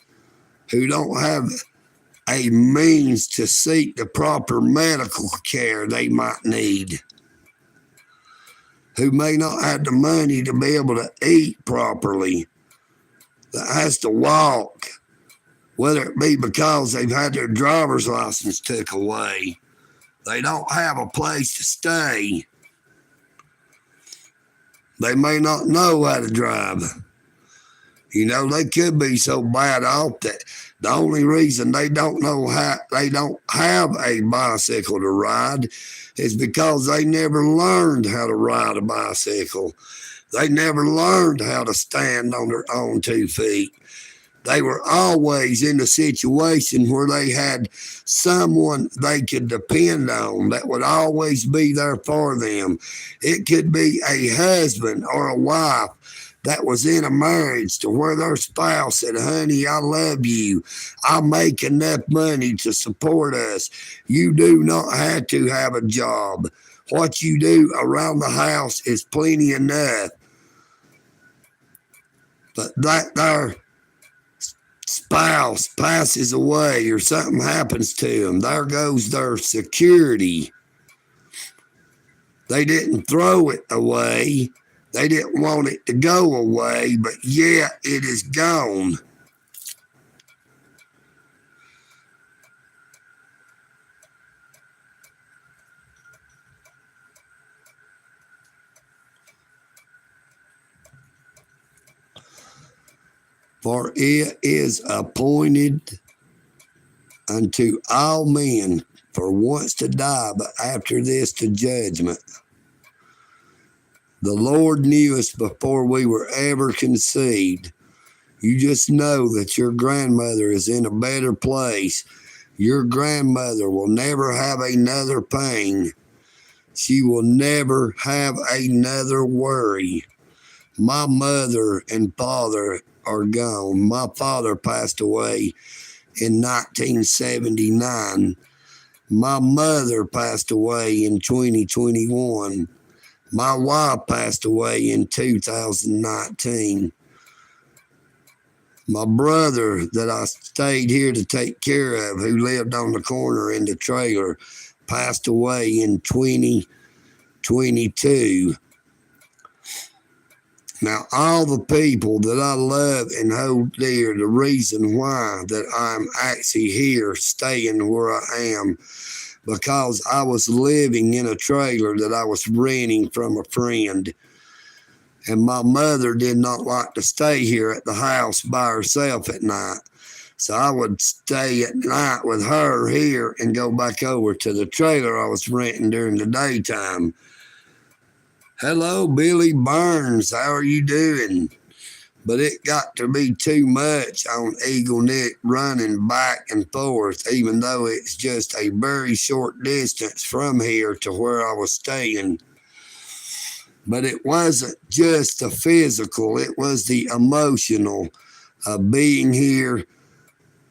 who don't have a means to seek the proper medical care they might need, who may not have the money to be able to eat properly, that has to walk, whether it be because they've had their driver's license took away, they don't have a place to stay, they may not know how to drive. You know, they could be so bad off that the only reason they don't have a bicycle to ride is because they never learned how to ride a bicycle. They never learned how to stand on their own 2 feet. They were always in a situation where they had someone they could depend on that would always be there for them. It could be a husband or a wife that was in a marriage to where their spouse said, honey, I love you. I make enough money to support us. You do not have to have a job. What you do around the house is plenty enough. But that their spouse passes away or something happens to them, there goes their security. They didn't throw it away. They didn't want it to go away, but yet it is gone. For it is appointed unto all men for once to die, but after this to judgment. The Lord knew us before we were ever conceived. You just know that your grandmother is in a better place. Your grandmother will never have another pain. She will never have another worry. My mother and father are gone. My father passed away in 1979. My mother passed away in 2021. My wife passed away in 2019. My brother that I stayed here to take care of, who lived on the corner in the trailer, passed away in 2022. Now, all the people that I love and hold dear, the reason why that I'm actually here staying where I am, because I was living in a trailer that I was renting from a friend. And my mother did not like to stay here at the house by herself at night. So I would stay at night with her here and go back over to the trailer I was renting during the daytime. Hello, Billy Burns. How are you doing? But it got to be too much on EagleNick running back and forth, even though it's just a very short distance from here to where I was staying. But it wasn't just the physical, it was the emotional. of being here,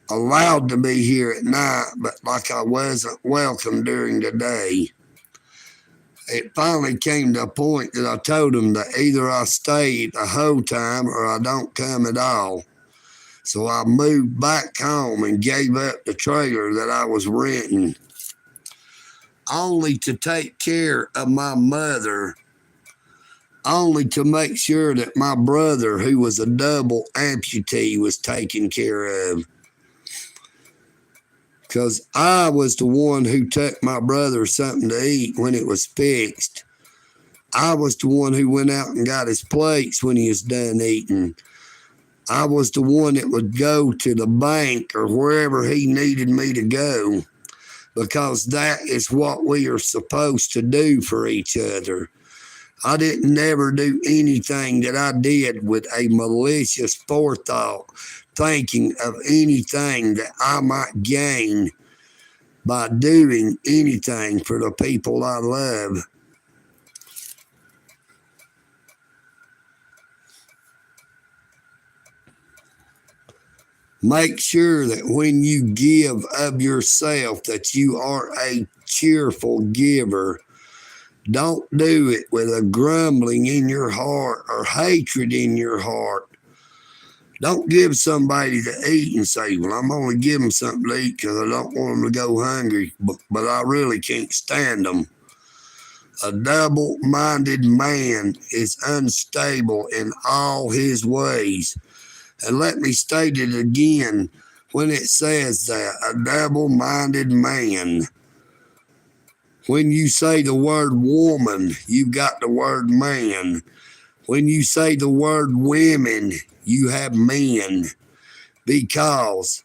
allowed to be here at night, but like I wasn't welcome during the day. It finally came to a point that I told them that either I stay the whole time or I don't come at all. So I moved back home and gave up the trailer that I was renting, only to take care of my mother, only to make sure that my brother, who was a double amputee, was taken care of. Because I was the one who took my brother something to eat when it was fixed. I was the one who went out and got his plates when he was done eating. I was the one that would go to the bank or wherever he needed me to go, because that is what we are supposed to do for each other. I didn't never do anything that I did with a malicious forethought, thinking of anything that I might gain by doing anything for the people I love. Make sure that when you give of yourself that you are a cheerful giver. Don't do it with a grumbling in your heart or hatred in your heart. Don't give somebody to eat and say, well, I'm only giving them something to eat because I don't want them to go hungry, but I really can't stand them. A double-minded man is unstable in all his ways. And let me state it again when it says that, a double-minded man. When you say the word woman, you got the word man. When you say the word women, you have men. Because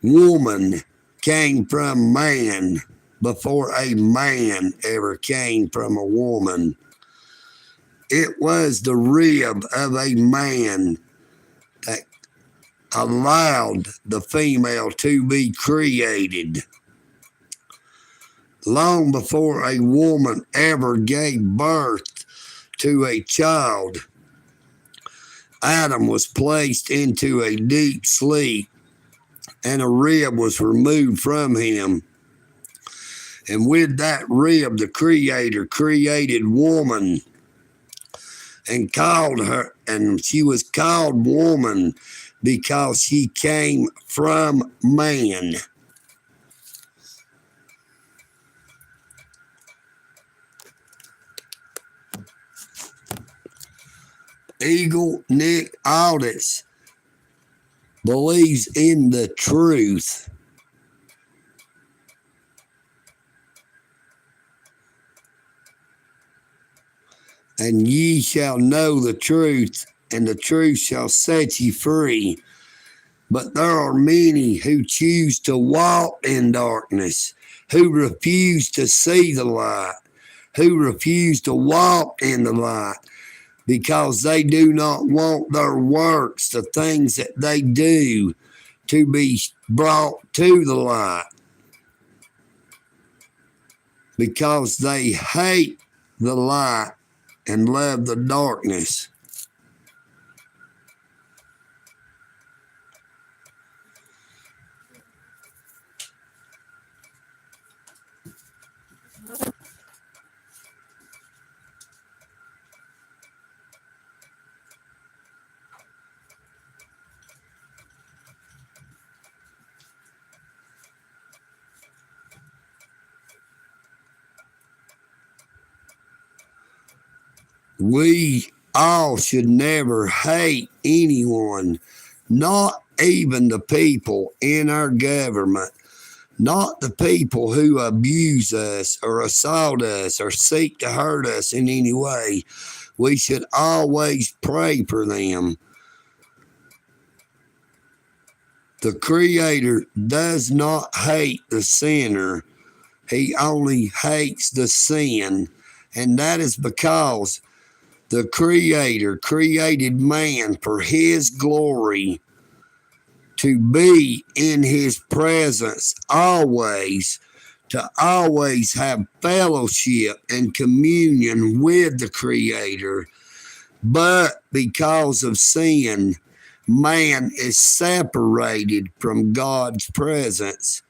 woman came from man before a man ever came from a woman. It was the rib of a man that allowed the female to be created. Long before a woman ever gave birth to a child, Adam was placed into a deep sleep and a rib was removed from him. And with that rib, the Creator created woman and called her, and she was called woman because she came from man. EagleNick Audits believes in the truth. And ye shall know the truth, and the truth shall set ye free. But there are many who choose to walk in darkness, who refuse to see the light, who refuse to walk in the light, because they do not want their works, the things that they do, to be brought to the light, because they hate the light and love the darkness. We all should never hate anyone, not even the people in our government, not the people who abuse us or assault us or seek to hurt us in any way. We should always pray for them. The Creator does not hate the sinner. He only hates the sin, and that is because the Creator created man for His glory, to be in His presence always, to always have fellowship and communion with the Creator. But because of sin, man is separated from God's presence.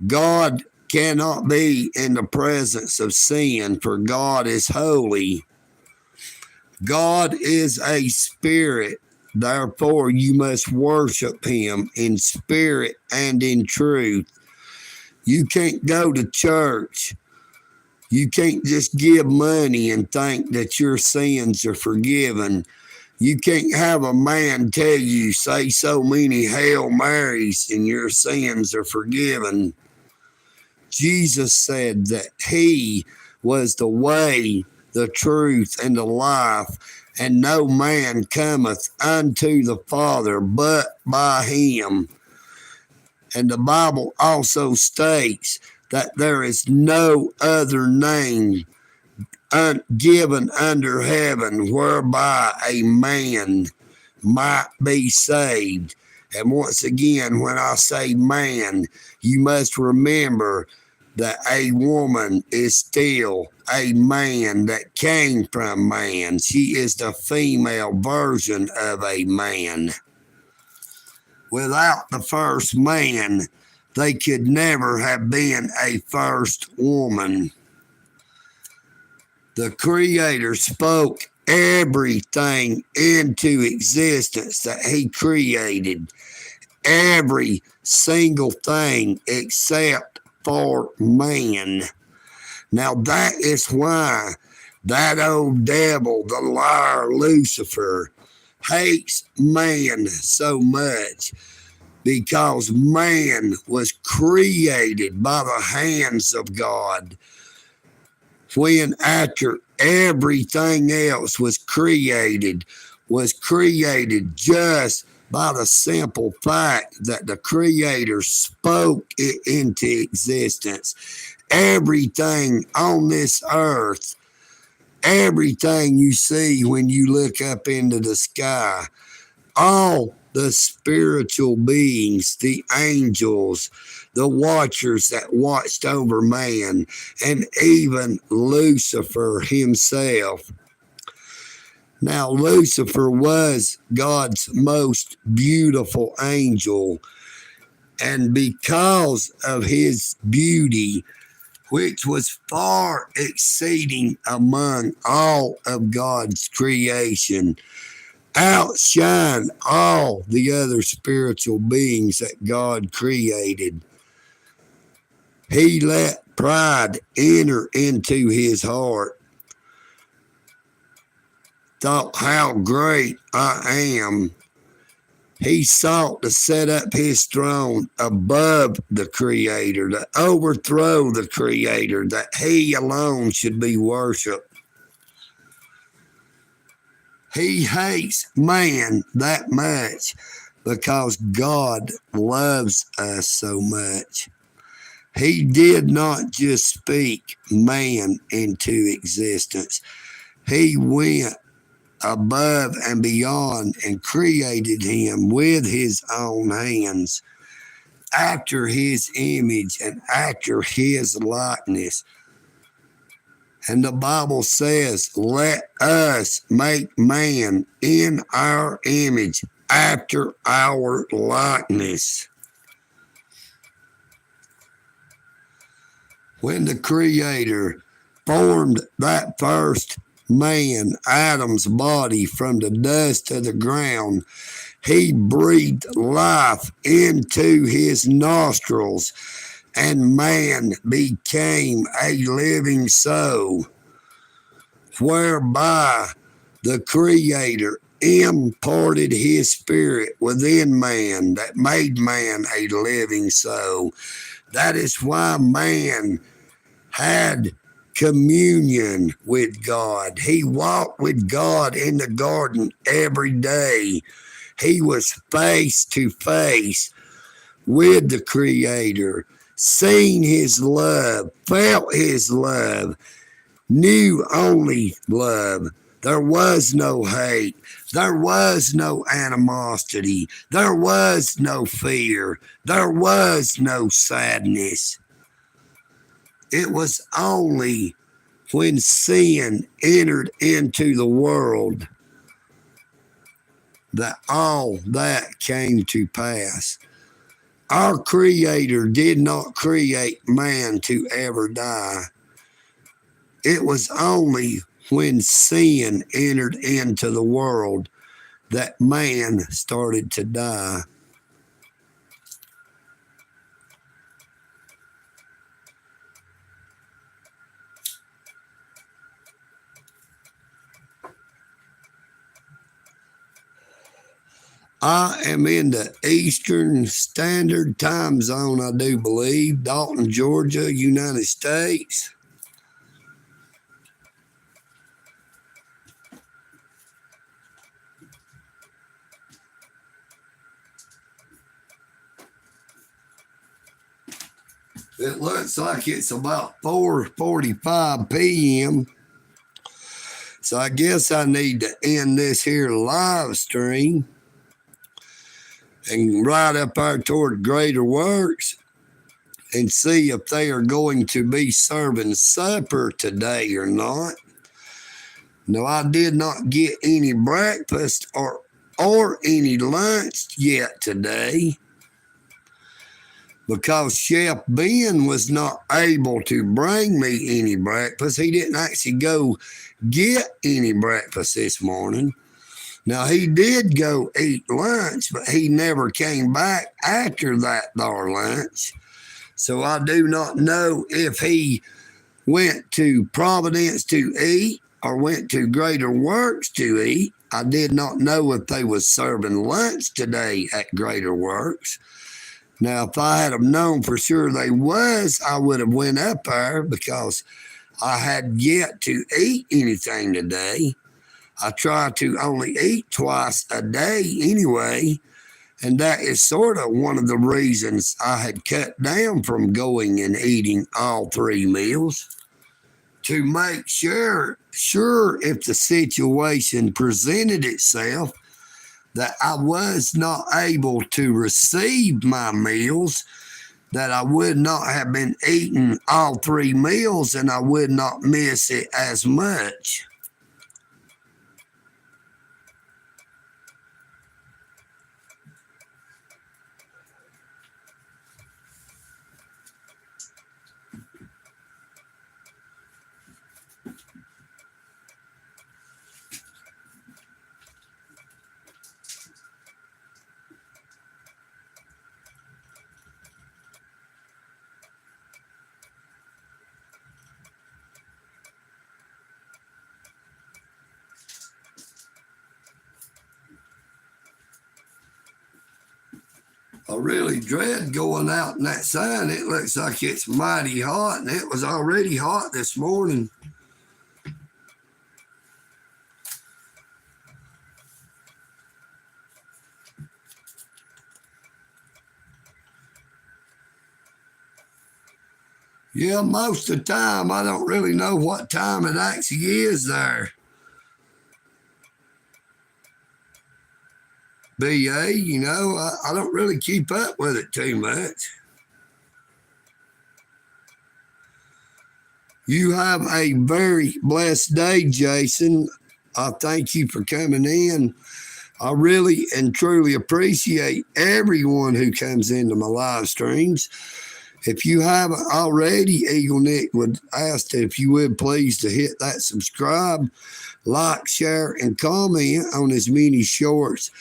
God cannot be in the presence of sin, for God is holy. God is a spirit. Therefore, you must worship him in spirit and in truth. You can't go to church. You can't just give money and think that your sins are forgiven. You can't have a man tell you, say so many Hail Marys and your sins are forgiven. Jesus said that he was the way, the truth, and the life, and no man cometh unto the Father but by him. And the Bible also states that there is no other name given under heaven whereby a man might be saved. And once again, when I say man, you must remember that a woman is still a man that came from man. She is the female version of a man. Without the first man, they could never have been a first woman. The Creator spoke everything into existence that he created. Every single thing except for man. Now that is why that old devil, the liar Lucifer, hates man so much, because man was created by the hands of God, when after everything else was created just by the simple fact that the Creator spoke it into existence. Everything on this earth, everything you see when you look up into the sky, all the spiritual beings, the angels, the watchers that watched over man, and even Lucifer himself. Now, Lucifer was God's most beautiful angel, and because of his beauty, which was far exceeding among all of God's creation, outshine all the other spiritual beings that God created. He let pride enter into his heart. Thought how great I am. He sought to set up his throne above the Creator, to overthrow the Creator, that he alone should be worshipped. He hates man that much because God loves us so much. He did not just speak man into existence. He went above and beyond and created him with his own hands, after his image and after his likeness. And the Bible says, let us make man in our image, after our likeness. When the Creator formed that first man, Adam's body, from the dust of the ground, he breathed life into his nostrils, and man became a living soul, whereby the Creator imparted his spirit within man that made man a living soul. That is why man had communion with God. He walked with God in the garden every day. He was face to face with the Creator, seen his love, felt his love, knew only love. There was no hate. There was no animosity. There was no fear. There was no sadness. It was only when sin entered into the world that all that came to pass. Our Creator did not create man to ever die. It was only when sin entered into the world that man started to die. I am in the Eastern Standard Time Zone, I do believe, Dalton, Georgia, United States. It looks like it's about 4:45 p.m. So I guess I need to end this here live stream and ride up there toward Greater Works and see if they are going to be serving supper today or not. No, I did not get any breakfast or any lunch yet today because Chef Ben was not able to bring me any breakfast. He didn't actually go get any breakfast this morning. Now, he did go eat lunch, but he never came back after that there lunch. So I do not know if he went to Providence to eat or went to Greater Works to eat. I did not know if they was serving lunch today at Greater Works. Now, if I had have known for sure they was, I would have went up there because I had yet to eat anything today. I try to only eat twice a day anyway, and that is sort of one of the reasons I had cut down from going and eating all 3 meals, to make sure if the situation presented itself that I was not able to receive my meals, that I would not have been eating all 3 meals and I would not miss it as much. I really dread going out in that sun. It looks like it's mighty hot, and it was already hot this morning. Yeah, most of the time, I don't really know what time it actually is there. BA, I don't really keep up with it too much. You have a very blessed day, Jason. I thank you for coming in. I really and truly appreciate everyone who comes into my live streams. If you haven't already, EagleNick would ask if you would please to hit that subscribe, like, share, and comment on as many shorts,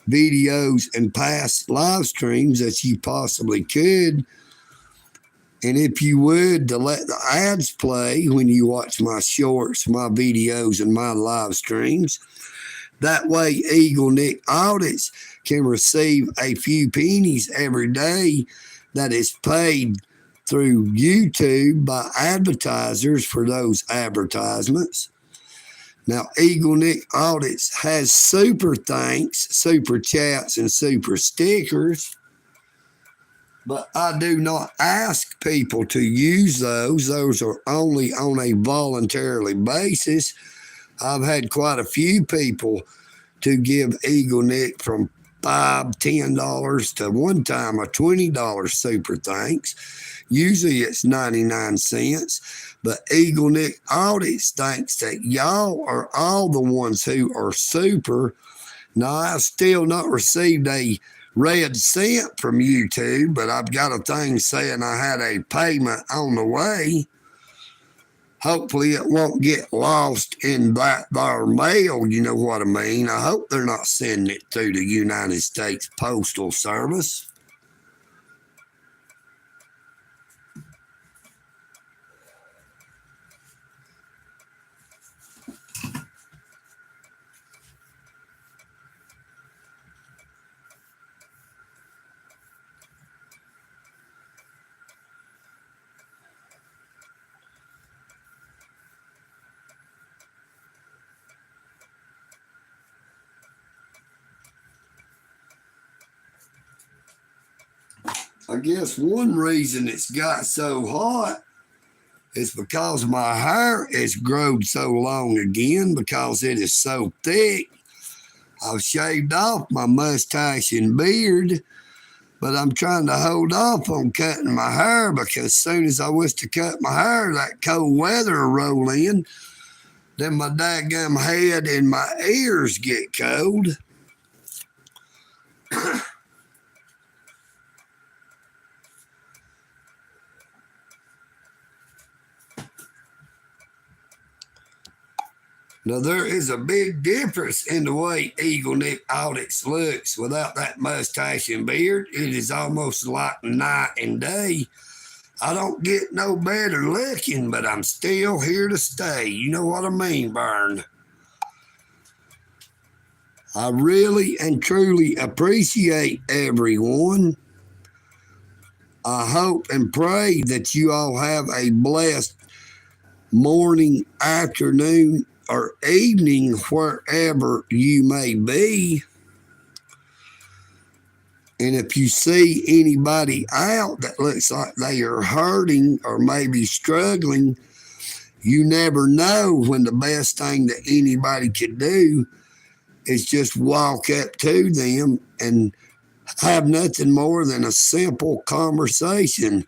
videos, and past live streams as you possibly could. And if you would, to let the ads play when you watch my shorts, my videos, and my live streams. That way, EagleNick audits can receive a few pennies every day that is paid through YouTube by advertisers for those advertisements. Now, EagleNick Audits has super thanks, super chats, and super stickers, but I do not ask people to use those. Those are only on a voluntarily basis. I've had quite a few people to give EagleNick from $5, $10 to one time a $20 super thanks. Usually it's 99 cents, but EagleNick Audits thinks that y'all are all the ones who are super, Now, I've still not received a red cent from YouTube, but I've got a thing saying I had a payment on the way. Hopefully it won't get lost in that there mail, you know what I mean? I hope they're not sending it through the United States Postal Service. I guess one reason it's got so hot is because my hair has grown so long again because it is so thick. I've shaved off my mustache and beard, but I'm trying to hold off on cutting my hair because as soon as I was to cut my hair, that cold weather will roll in. Then my daggum head and my ears get cold. Now, there is a big difference in the way EagleNick audits looks without that mustache and beard. It is almost like night and day. I don't get no better looking, but I'm still here to stay. You know what I mean, Burn? I really and truly appreciate everyone. I hope and pray that you all have a blessed morning, afternoon, or evening wherever you may be. And if you see anybody out that looks like they are hurting or maybe struggling, you never know when the best thing that anybody could do is just walk up to them and have nothing more than a simple conversation.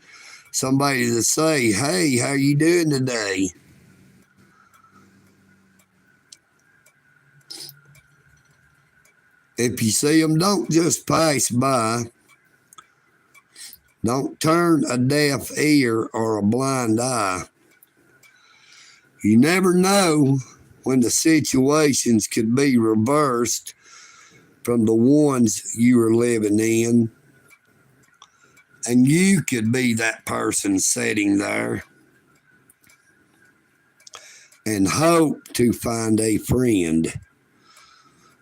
Somebody to say, hey, how you doing today? If you see them, don't just pass by. Don't turn a deaf ear or a blind eye. You never know when the situations could be reversed from the ones you are living in. And you could be that person sitting there and hope to find a friend.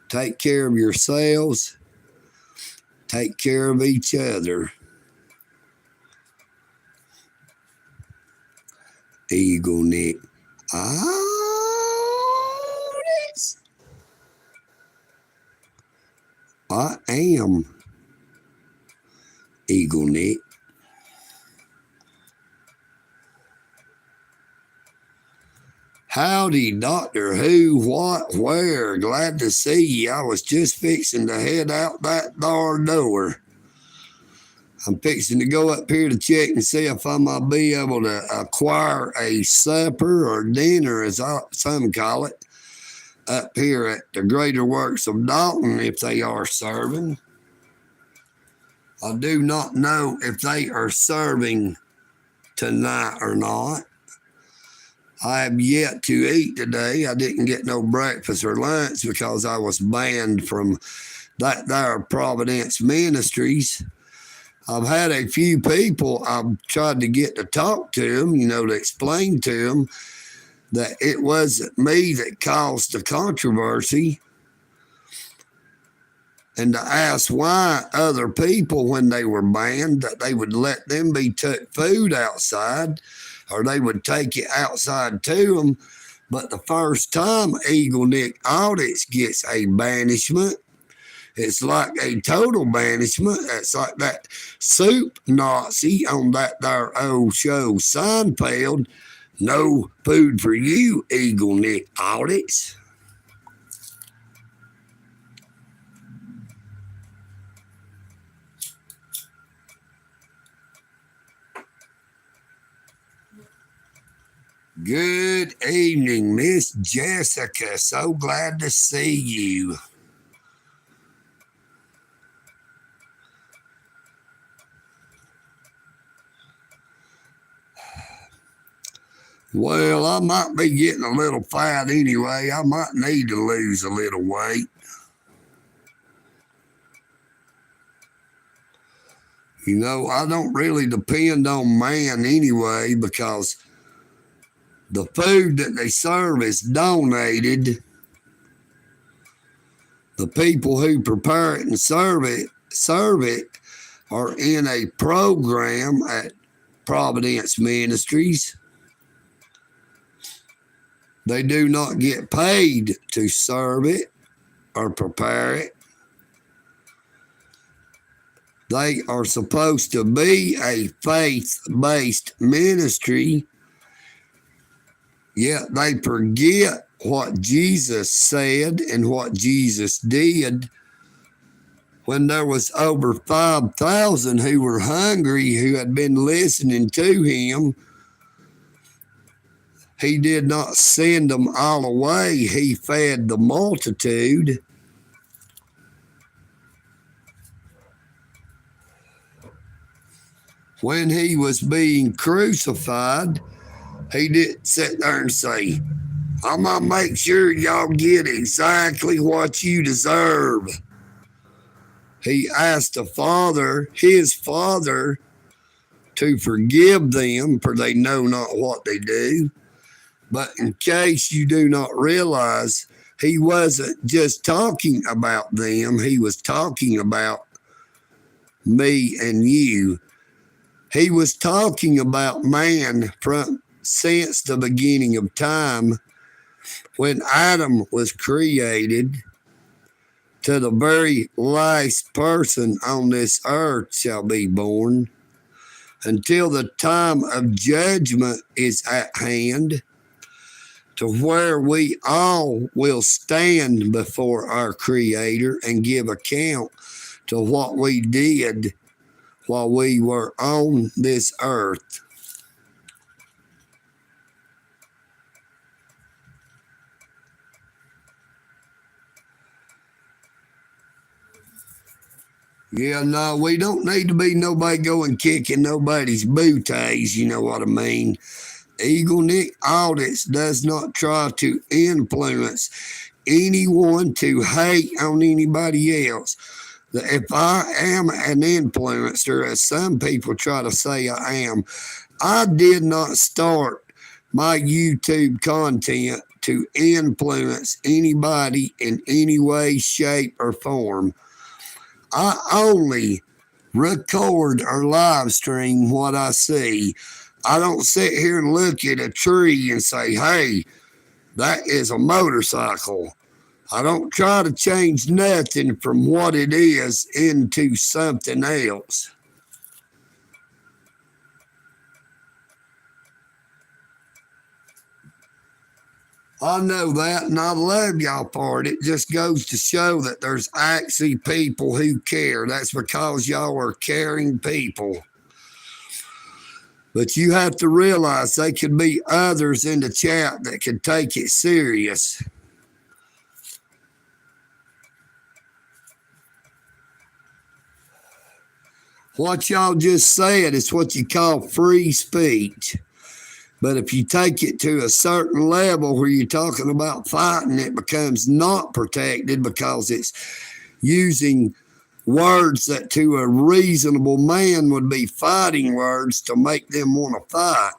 Take care of yourselves. Take care of each other. EagleNick. I am EagleNick. Howdy, Doctor Who, what, where? Glad to see you. I was just fixing to head out that door. I'm fixing to go up here to check and see if I might be able to acquire a supper or dinner, as some call it, up here at the Greater Works of Dalton, if they are serving. I do not know if they are serving tonight or not. I have yet to eat today. I didn't get no breakfast or lunch because I was banned from that there Providence Ministries. I've had a few people I've tried to get to talk to them, to explain to them that it wasn't me that caused the controversy, and to ask why other people, when they were banned, that they would let them be took food outside or they would take it outside to them. But the first time EagleNick audits gets a banishment, it's like a total banishment. It's like that soup Nazi on that there old show Seinfeld. No food for you, EagleNick audits. Good evening, Miss Jessica. So glad to see you. Well, I might be getting a little fat anyway. I might need to lose a little weight. You know, I don't really depend on man anyway because the food that they serve is donated. The people who prepare it and serve it are in a program at Providence Ministries. They do not get paid to serve it or prepare it. They are supposed to be a faith-based ministry, yet they forget what Jesus said and what Jesus did when there was over 5,000 who were hungry, who had been listening to him. He did not send them all away. He fed the multitude. When he was being crucified, he didn't sit there and say, I'm going to make sure y'all get exactly what you deserve. He asked the Father, his Father, to forgive them, for they know not what they do. But in case you do not realize, he wasn't just talking about them, he was talking about me and you. He was talking about man since the beginning of time, when Adam was created, to the very last person on this earth shall be born, until the time of judgment is at hand, to where we all will stand before our Creator and give account to what we did while we were on this earth. Yeah, no, we don't need to be nobody going kicking nobody's booties, you know what I mean? EagleNick Audits does not try to influence anyone to hate on anybody else. If I am an influencer, as some people try to say I am, I did not start my YouTube content to influence anybody in any way, shape, or form. I only record or live stream what I see. I don't sit here and look at a tree and say, hey, that is a motorcycle. I don't try to change nothing from what it is into something else. I know that, and I love y'all for it. It just goes to show that there's actually people who care. That's because y'all are caring people. But you have to realize there could be others in the chat that could take it serious. What y'all just said is what you call free speech. But if you take it to a certain level where you're talking about fighting, it becomes not protected because it's using words that to a reasonable man would be fighting words to make them want to fight.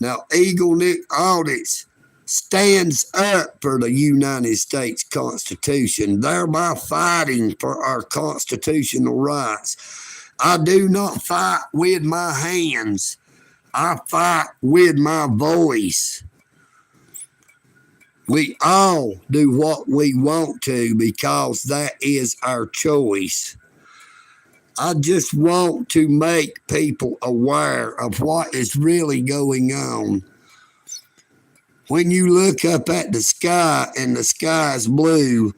Now, EagleNick Audits stands up for the United States Constitution, thereby fighting for our constitutional rights. I do not fight with my hands. I fight with my voice. We all do what we want to because that is our choice. I just want to make people aware of what is really going on. When you look up at the sky and the sky is blue,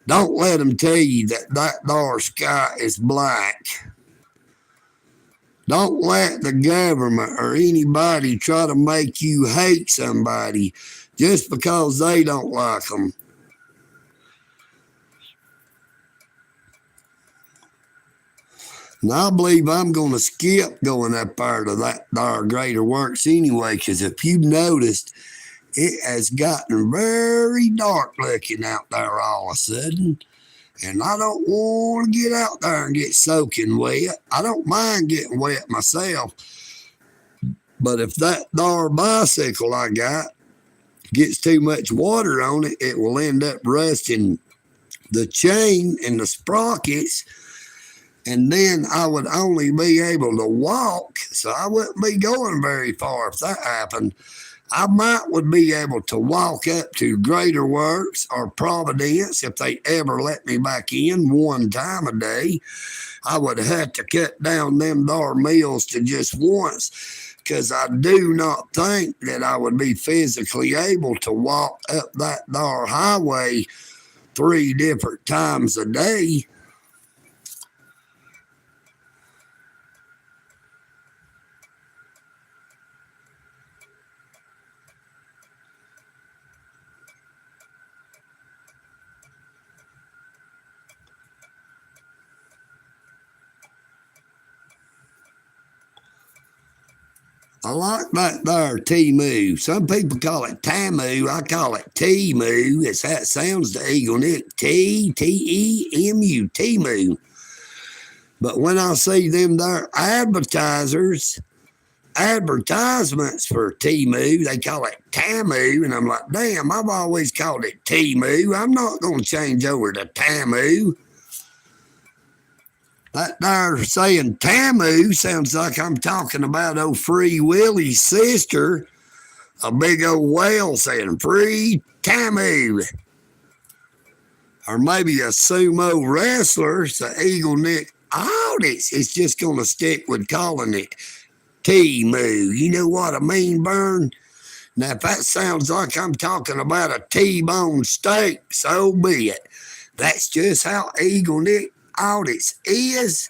don't let them tell you that dark sky is black. Don't let the government or anybody try to make you hate somebody just because they don't like them. And I believe I'm going to skip going up there to that there Greater Works anyway, because if you've noticed, it has gotten very dark looking out there all of a sudden. And I don't want to get out there and get soaking wet. I don't mind getting wet myself. But if that there bicycle I got gets too much water on it, it will end up rusting the chain and the sprockets. And then I would only be able to walk, so I wouldn't be going very far if that happened. I would be able to walk up to Greater Works or Providence if they ever let me back in one time a day. I would have to cut down them there meals to just once, because I do not think that I would be physically able to walk up that there highway 3 different times a day. I like that there T-moo. Some people call it Tamu. I call it T-moo. It's how it sounds to EagleNick. T-E-M-U. T-moo. But when I see them there advertisements for T-moo, they call it Tamu. And I'm like, damn, I've always called it T-moo. I'm not going to change over to Tamu. That there saying Tamu sounds like I'm talking about old Free Willie's sister, a big old whale saying Free Tamu. Or maybe a sumo wrestler, so EagleNick Audits is just going to stick with calling it T-moo. You know what I mean, Bern? Now, if that sounds like I'm talking about a T-bone steak, so be it. That's just how EagleNick Audits is.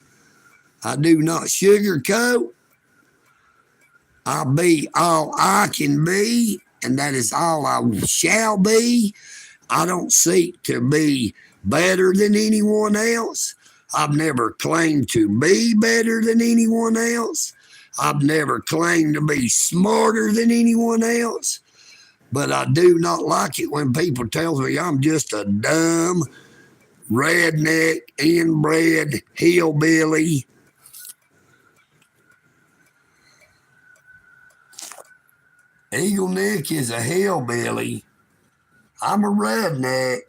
I do not sugarcoat. I'll be all I can be, and that is all I shall be. I don't seek to be better than anyone else. I've never claimed to be better than anyone else. I've never claimed to be smarter than anyone else. But I do not like it when people tell me I'm just a dumb, redneck, inbred hillbilly. EagleNick is a hillbilly. I'm a redneck.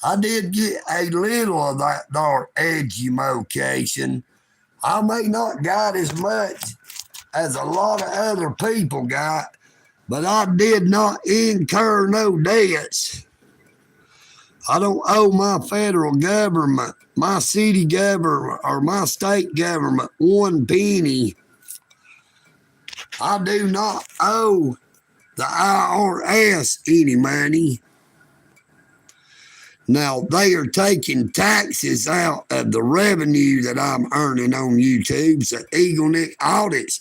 I did get a little of that dark education. I may not got as much as a lot of other people got, but I did not incur no debts. I don't owe my federal government, my city government, or my state government one penny. I do not owe the IRS any money. Now, they are taking taxes out of the revenue that I'm earning on YouTube. So EagleNick Audits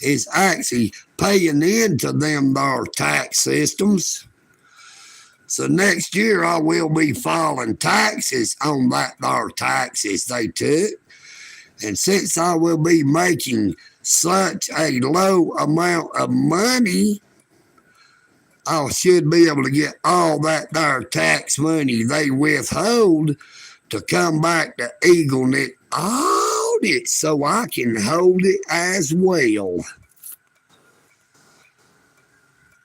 is actually paying into them there tax systems. So next year I will be filing taxes on that there taxes they took. And since I will be making such a low amount of money, I should be able to get all that there tax money they withhold to come back to EagleNick Audits so I can hold it as well.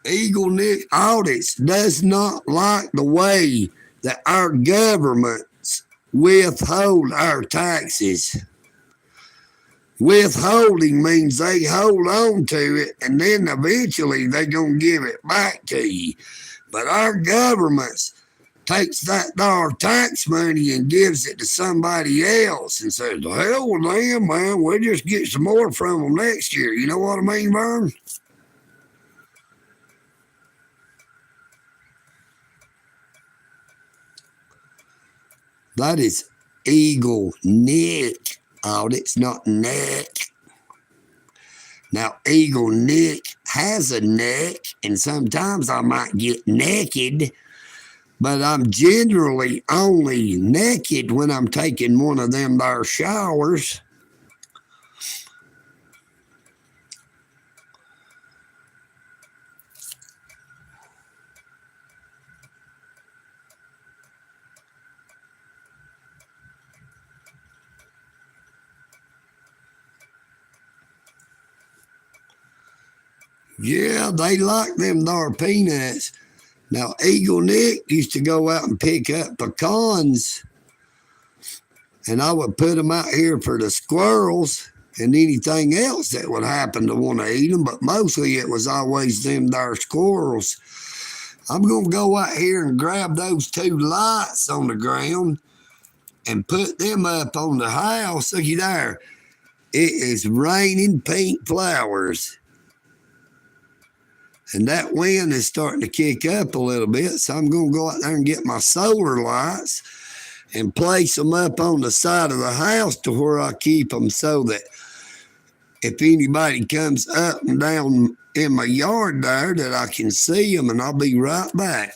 EagleNick Audits does not like the way that our governments withhold our taxes. Withholding means they hold on to it and then eventually they're going to give it back to you. But our government takes that there tax money and gives it to somebody else and says, the hell with them, man, we'll just get some more from them next year. You know what I mean, Vern? That is EagleNick Audits, not neck. Now, EagleNick has a neck, and sometimes I might get naked, but I'm generally only naked when I'm taking one of them there showers. Yeah, they like them there peanuts. Now, EagleNick used to go out and pick up pecans, and I would put them out here for the squirrels and anything else that would happen to want to eat them, but mostly it was always them there squirrels. I'm going to go out here and grab those 2 lights on the ground and put them up on the house. Looky there. It is raining pink flowers. And that wind is starting to kick up a little bit, so I'm going to go out there and get my solar lights and place them up on the side of the house to where I keep them so that if anybody comes up and down in my yard there, that I can see them, and I'll be right back.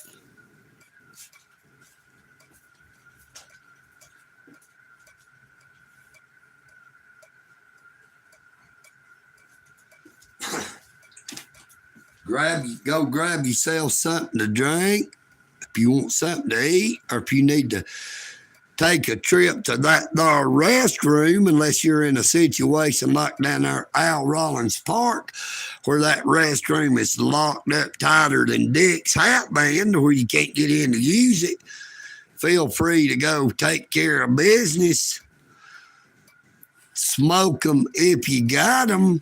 Go grab yourself something to drink if you want something to eat, or if you need to take a trip to that there restroom, unless you're in a situation like down there at Al Rollins Park, where that restroom is locked up tighter than Dick's hat band, where you can't get in to use it. Feel free to go take care of business. Smoke them if you got them.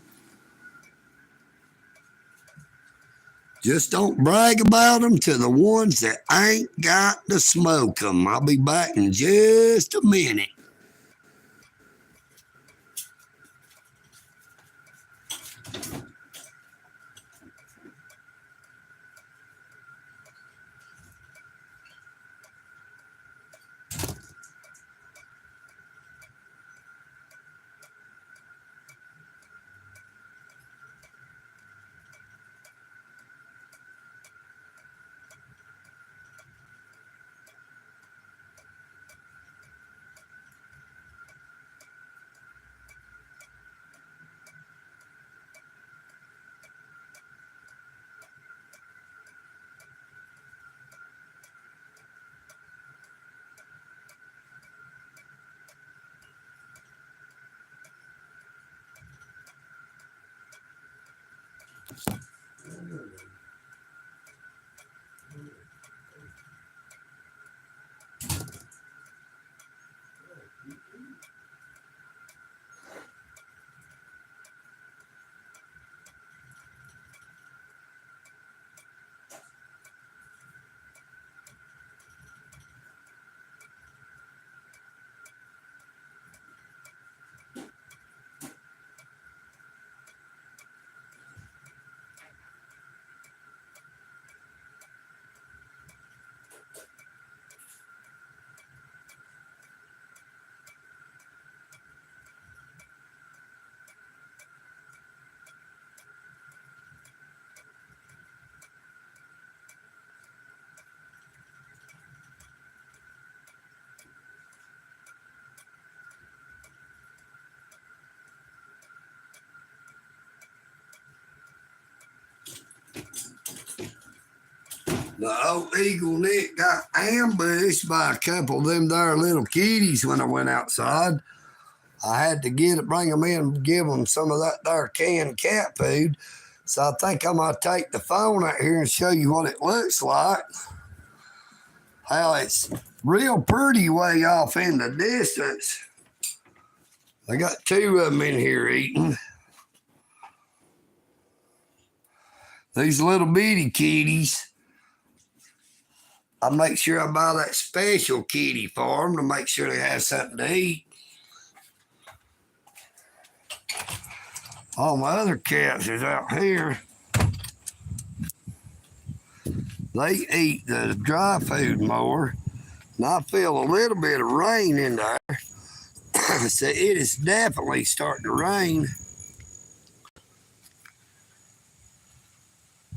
Just don't brag about them to the ones that ain't got to smoke them. I'll be back in just a minute. The old EagleNick got ambushed by a couple of them there little kitties when I went outside. I had to bring them in and give them some of that there canned cat food. So I think I'm going to take the phone out here and show you what it looks like. How it's real pretty way off in the distance. I got 2 of them in here eating. These little bitty kitties. I make sure I buy that special kitty for them to make sure they have something to eat. All my other cats is out here. They eat the dry food more. And I feel a little bit of rain in there. So it is definitely starting to rain.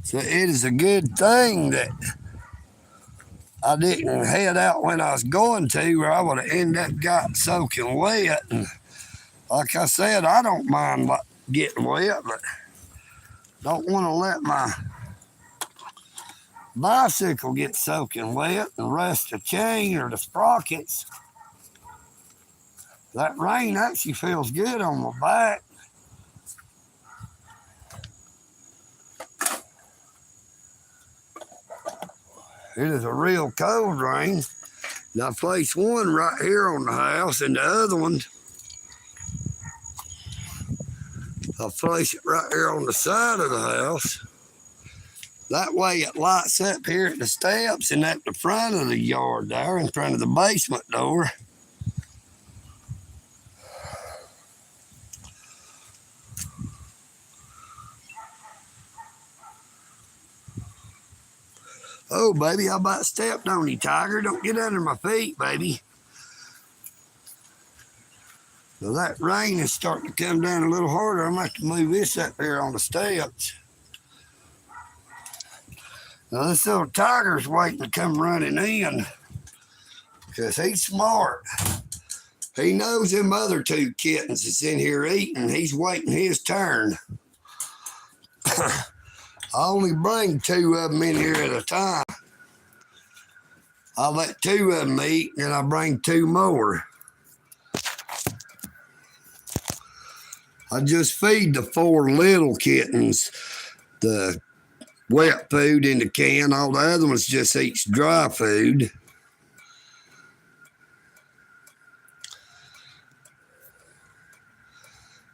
So it is a good thing that I didn't head out when I was going to, or I would have ended up got soaking wet. And like I said, I don't mind getting wet, but don't want to let my bicycle get soaking wet and rust the chain or the sprockets. That rain actually feels good on my back. It is a real cold rain. Now I placed one right here on the house, and the other one, I'll place it right here on the side of the house. That way it lights up here at the steps and at the front of the yard there, in front of the basement door. Oh, baby, I about stepped on you, Tiger. Don't get under my feet, baby. So that rain is starting to come down a little harder. I'm going to have to move this up here on the steps. Now, this little tiger's waiting to come running in because he's smart. He knows them other two kittens that's in here eating. He's waiting his turn. I only bring two of them in here at a time. I let two of them eat, and I bring two more. I just feed the four little kittens the wet food in the can. All the other ones just eats dry food.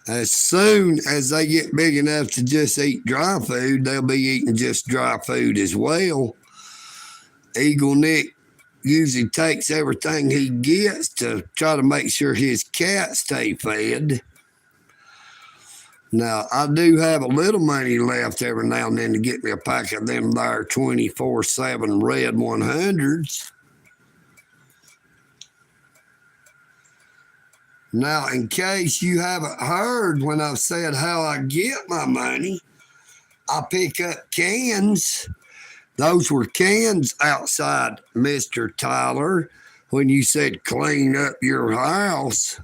As soon as they get big enough to just eat dry food, they'll be eating just dry food as well. EagleNick usually takes everything he gets to try to make sure his cats stay fed. Now, I do have a little money left every now and then to get me a pack of them there 24/7 red 100s. Now, in case you haven't heard when I've said how I get my money, I pick up cans. Those were cans outside, Mr. Tyler, when you said clean up your house.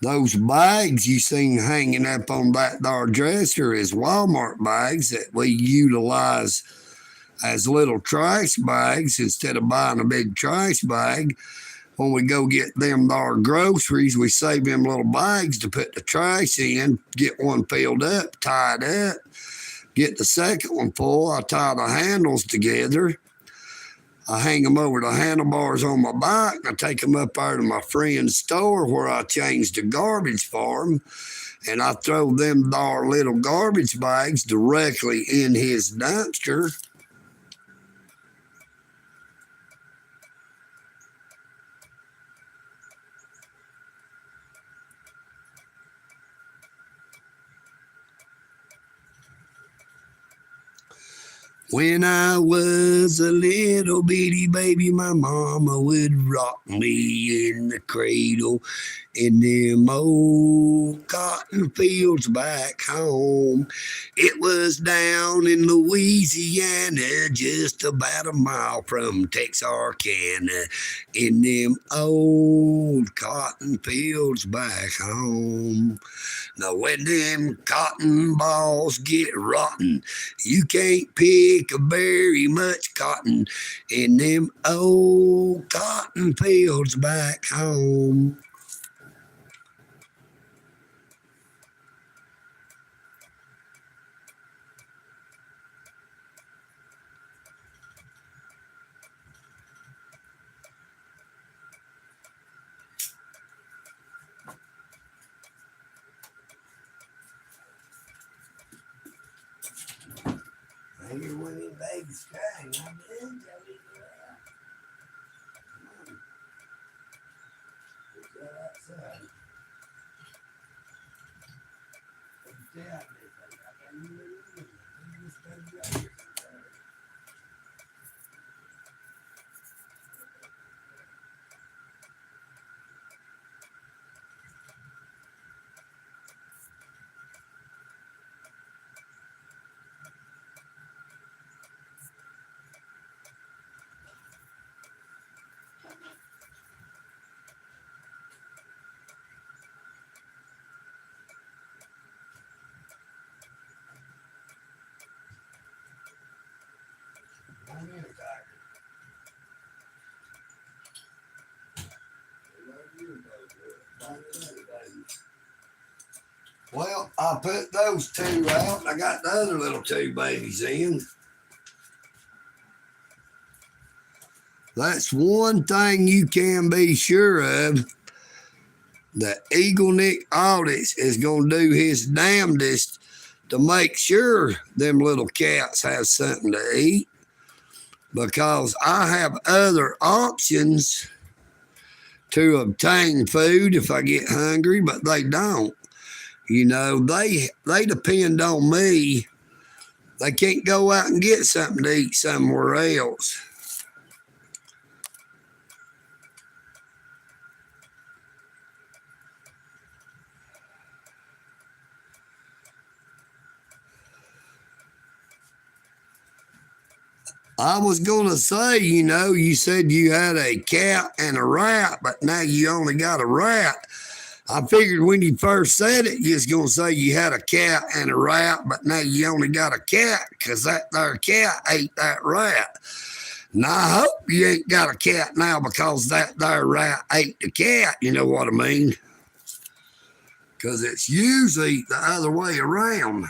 Those bags you seen hanging up on that there dresser is Walmart bags that we utilize as little trash bags instead of buying a big trash bag. When we go get them there groceries, we save them little bags to put the trash in, get one filled up, tied up, get the second one full. I tie the handles together. I hang them over the handlebars on my bike, and I take them up there to my friend's store where I change the garbage for him, and I throw them there little garbage bags directly in his dumpster. When I was a little bitty baby, my mama would rock me in the cradle in them old cotton fields back home. It was down in Louisiana, just about a mile from Texarkana, in them old cotton fields back home. Now when them cotton balls get rotten, you can't pick very much cotton in them old cotton fields back home. I hear one of them babies crying. I'm in, Joey. Let's go outside. Stay out there, baby. I can't even move. You just stay right here. Well, I put those two out, and I got the other little two babies in. That's one thing you can be sure of. The EagleNick Audits is going to do his damnedest to make sure them little cats have something to eat, because I have other options to obtain food if I get hungry, but they don't. You know, they depend on me. They can't go out and get something to eat somewhere else. I was going to say, you said you had a cat and a rat, but now you only got a rat. I figured when you first said it, you was going to say you had a cat and a rat, but now you only got a cat because that there cat ate that rat. Now, I hope you ain't got a cat now because that there rat ate the cat, you know what I mean? Because it's usually the other way around.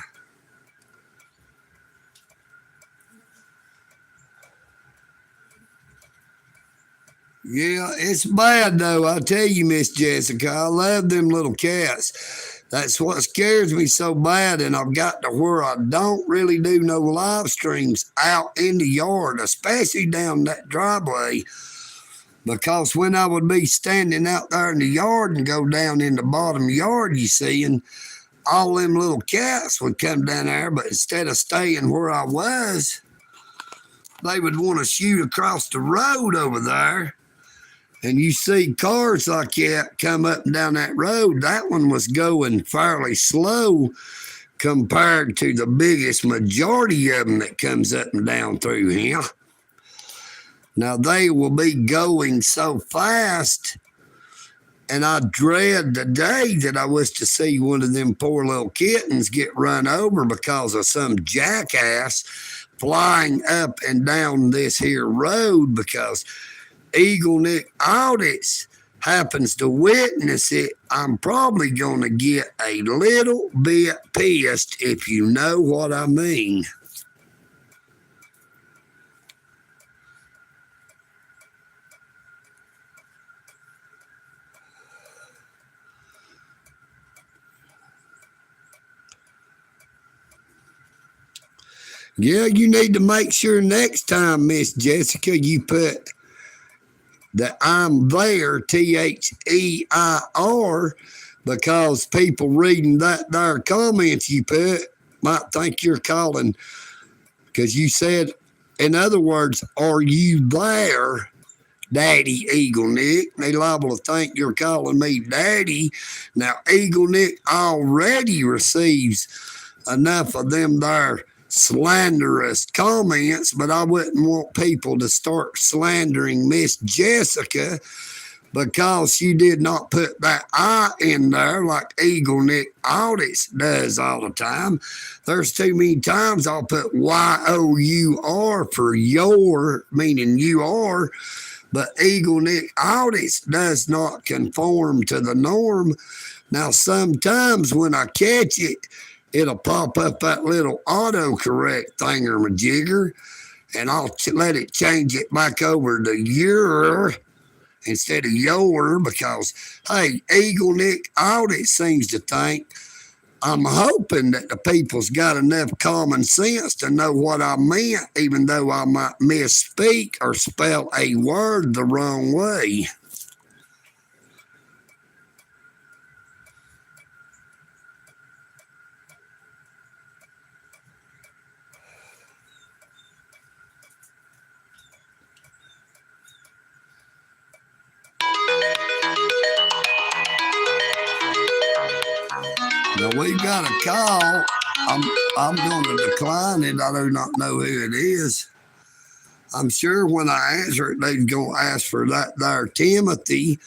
Yeah, it's bad though. I tell you, Miss Jessica, I love them little cats. That's what scares me so bad, and I've got to where I don't really do no live streams out in the yard, especially down that driveway. Because when I would be standing out there in the yard and go down in the bottom yard, you see, and all them little cats would come down there, but instead of staying where I was, they would want to shoot across the road over there. And you see cars like that come up and down that road. That one was going fairly slow compared to the biggest majority of them that comes up and down through here. Now, they will be going so fast, and I dread the day that I was to see one of them poor little kittens get run over because of some jackass flying up and down this here road, because EagleNick Audits happens to witness it. I'm probably going to get a little bit pissed, if you know what I mean. Yeah, you need to make sure next time, Miss Jessica, you put the I'm there, THEIR, because people reading that there comments you put might think you're calling, because you said, in other words, are you there, Daddy EagleNick? They liable to think you're calling me Daddy. Now, EagleNick already receives enough of them there slanderous comments, but I wouldn't want people to start slandering Miss Jessica because she did not put that I in there like EagleNick Audits does all the time. There's too many times I'll put YOUR for your, meaning you are, but EagleNick Audits does not conform to the norm. Now, sometimes when I catch it, it'll pop up that little autocorrect thingamajigger, and I'll let it change it back over to your instead of your, because, hey, EagleNick Audit seems to think, I'm hoping that the people's got enough common sense to know what I meant, even though I might misspeak or spell a word the wrong way. Now, we've got a call. I'm going to decline it. I do not know who it is. I'm sure when I answer it, they're going to ask for that there Timothy,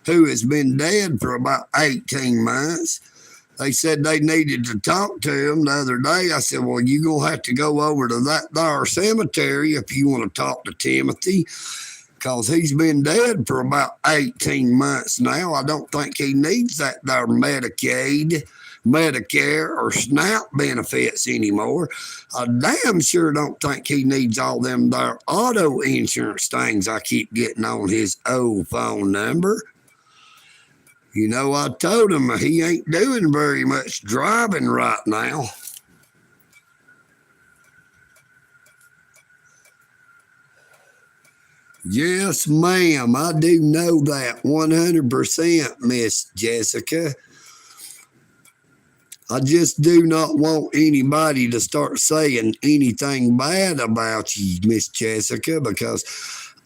who has been dead for about 18 months. They said they needed to talk to him the other day. I said, well, you're going to have to go over to that there cemetery if you want to talk to Timothy, because he's been dead for about 18 months now. I don't think he needs that there Medicaid. Medicare or SNAP benefits anymore. I damn sure don't think he needs all them there auto insurance things I keep getting on his old phone number. You know, I told him he ain't doing very much driving right now. Yes, ma'am, I do know that 100%, Miss Jessica. I just do not want anybody to start saying anything bad about you, Miss Jessica, because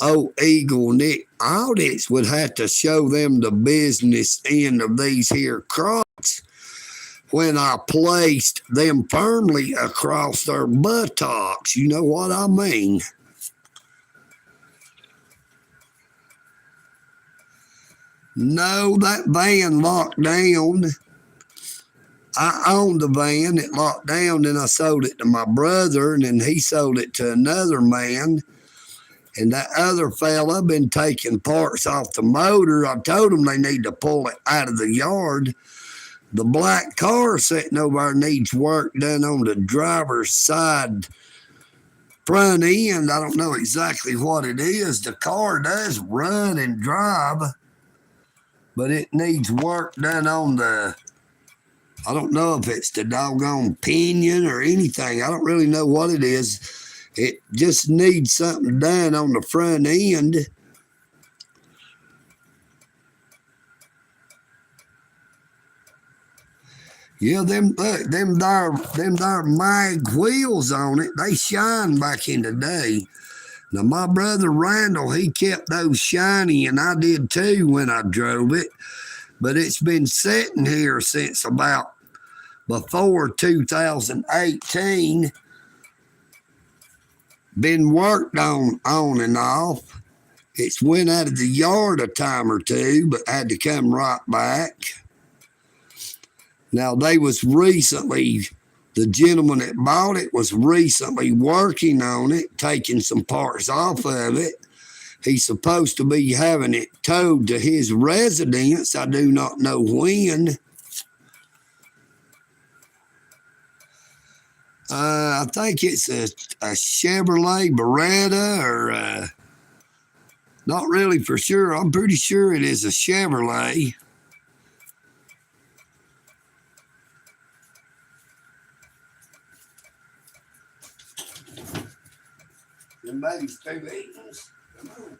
EagleNick audits would have to show them the business end of these here crocs when I placed them firmly across their buttocks. You know what I mean? No, that van locked down. I owned the van. It locked down. Then I sold it to my brother, and then he sold it to another man. And that other fella been taking parts off the motor. I told him they need to pull it out of the yard. The black car sitting over there needs work done on the driver's side front end. I don't know exactly what it is. The car does run and drive, but it needs work done on the, I don't know if it's the doggone pinion or anything. I don't really know what it is. It just needs something done on the front end. Yeah, them there mag wheels on it, they shine back in the day. Now, my brother Randall, he kept those shiny, and I did too when I drove it. But it's been sitting here since about before 2018. Been worked on and off. It's went out of the yard a time or two, but had to come right back. Now, they was recently, the gentleman that bought it was recently working on it, taking some parts off of it. He's supposed to be having it towed to his residence. I do not know when. I think it's a Chevrolet Beretta, or not really for sure. I'm pretty sure it is a Chevrolet. Them babies 2 Eagles. Come on.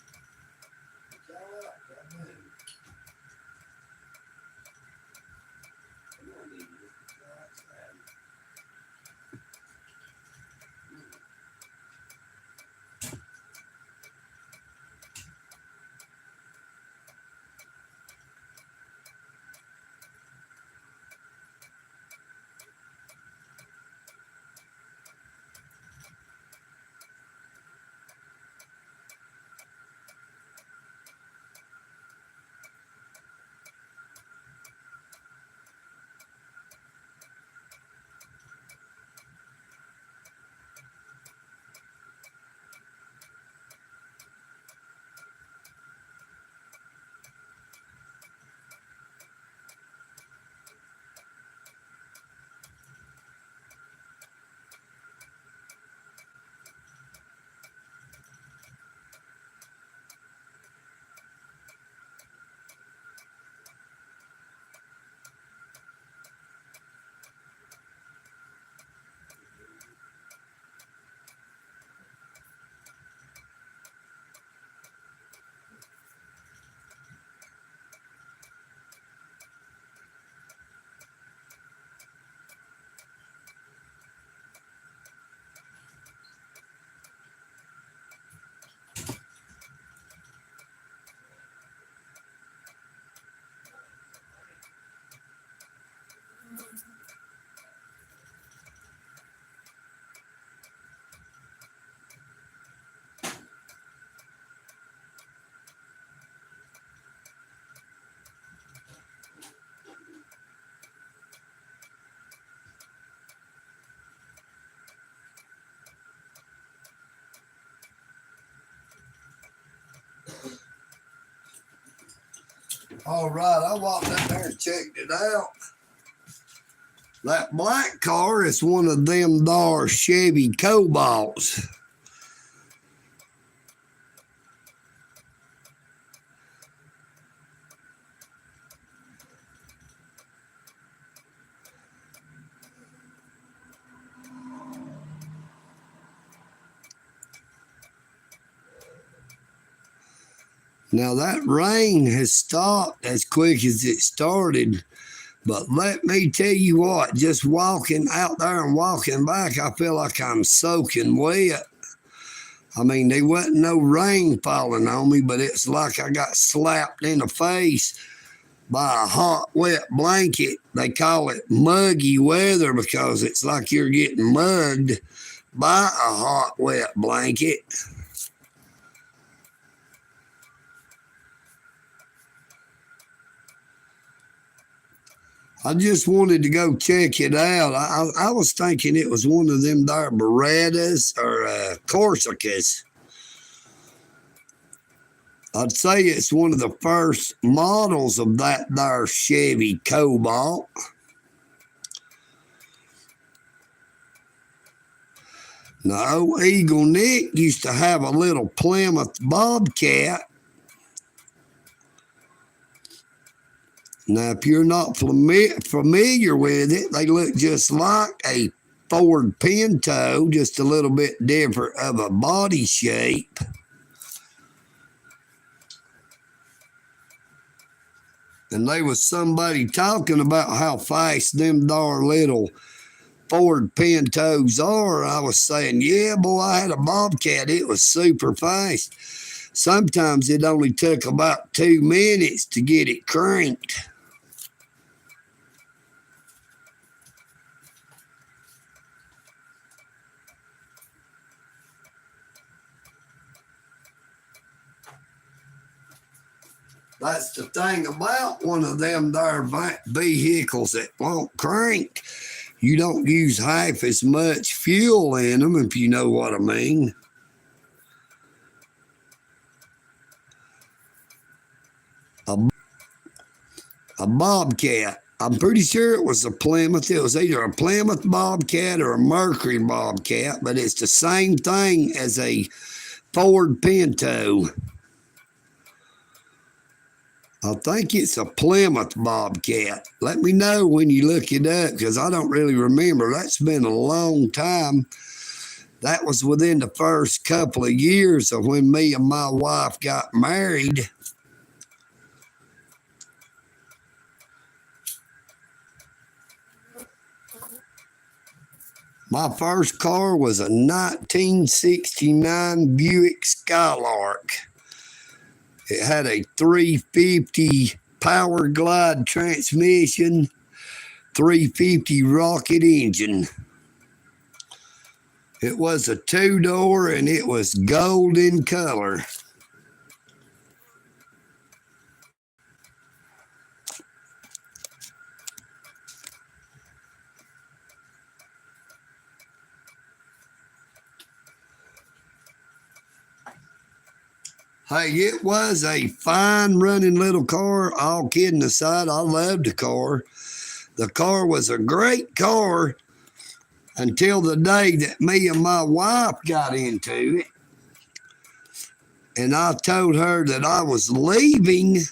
All right, I walked in there and checked it out. That black car is one of them there Chevy Cobalts. Now that rain has stopped as quick as it started, but let me tell you what, just walking out there and walking back, I feel like I'm soaking wet. I mean, there wasn't no rain falling on me, but it's like I got slapped in the face by a hot, wet blanket. They call it muggy weather because it's like you're getting mugged by a hot, wet blanket. I just wanted to go check it out. I was thinking it was one of them there Berettas or Corsicas. I'd say it's one of the first models of that there Chevy Cobalt. Now, EagleNick used to have a little Plymouth Bobcat. Now, if you're not familiar with it, they look just like a Ford Pinto, just a little bit different of a body shape. And there was somebody talking about how fast them there little Ford Pintos are. I was saying, yeah, boy, I had a Bobcat. It was super fast. Sometimes it only took about 2 minutes to get it cranked. That's the thing about one of them there vehicles that won't crank. You don't use half as much fuel in them, if you know what I mean. A Bobcat. I'm pretty sure it was a Plymouth. It was either a Plymouth Bobcat or a Mercury Bobcat, but it's the same thing as a Ford Pinto. I think it's a Plymouth Bobcat. Let me know when you look it up because I don't really remember. That's been a long time. That was within the first couple of years of when me and my wife got married. My first car was a 1969 Buick Skylark. It had a 350 Power Glide transmission, 350 rocket engine. It was a 2-door and it was gold in color. Hey, it was a fine running little car. All kidding aside, I loved the car. The car was a great car until the day that me and my wife got into it. And I told her that I was leaving.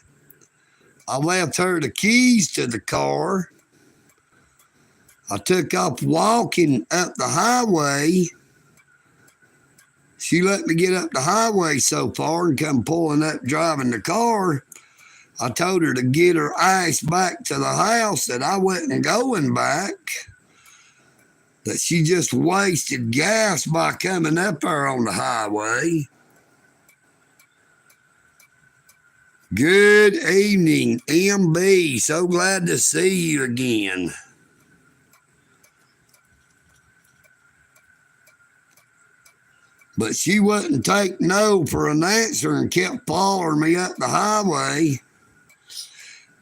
I left her the keys to the car. I took off walking up the highway. She let me get up the highway so far and come pulling up driving the car. I told her to get her ass back to the house, that I wasn't going back, that she just wasted gas by coming up there on the highway. Good evening, MB. So glad to see you again. But she wouldn't take no for an answer and kept following me up the highway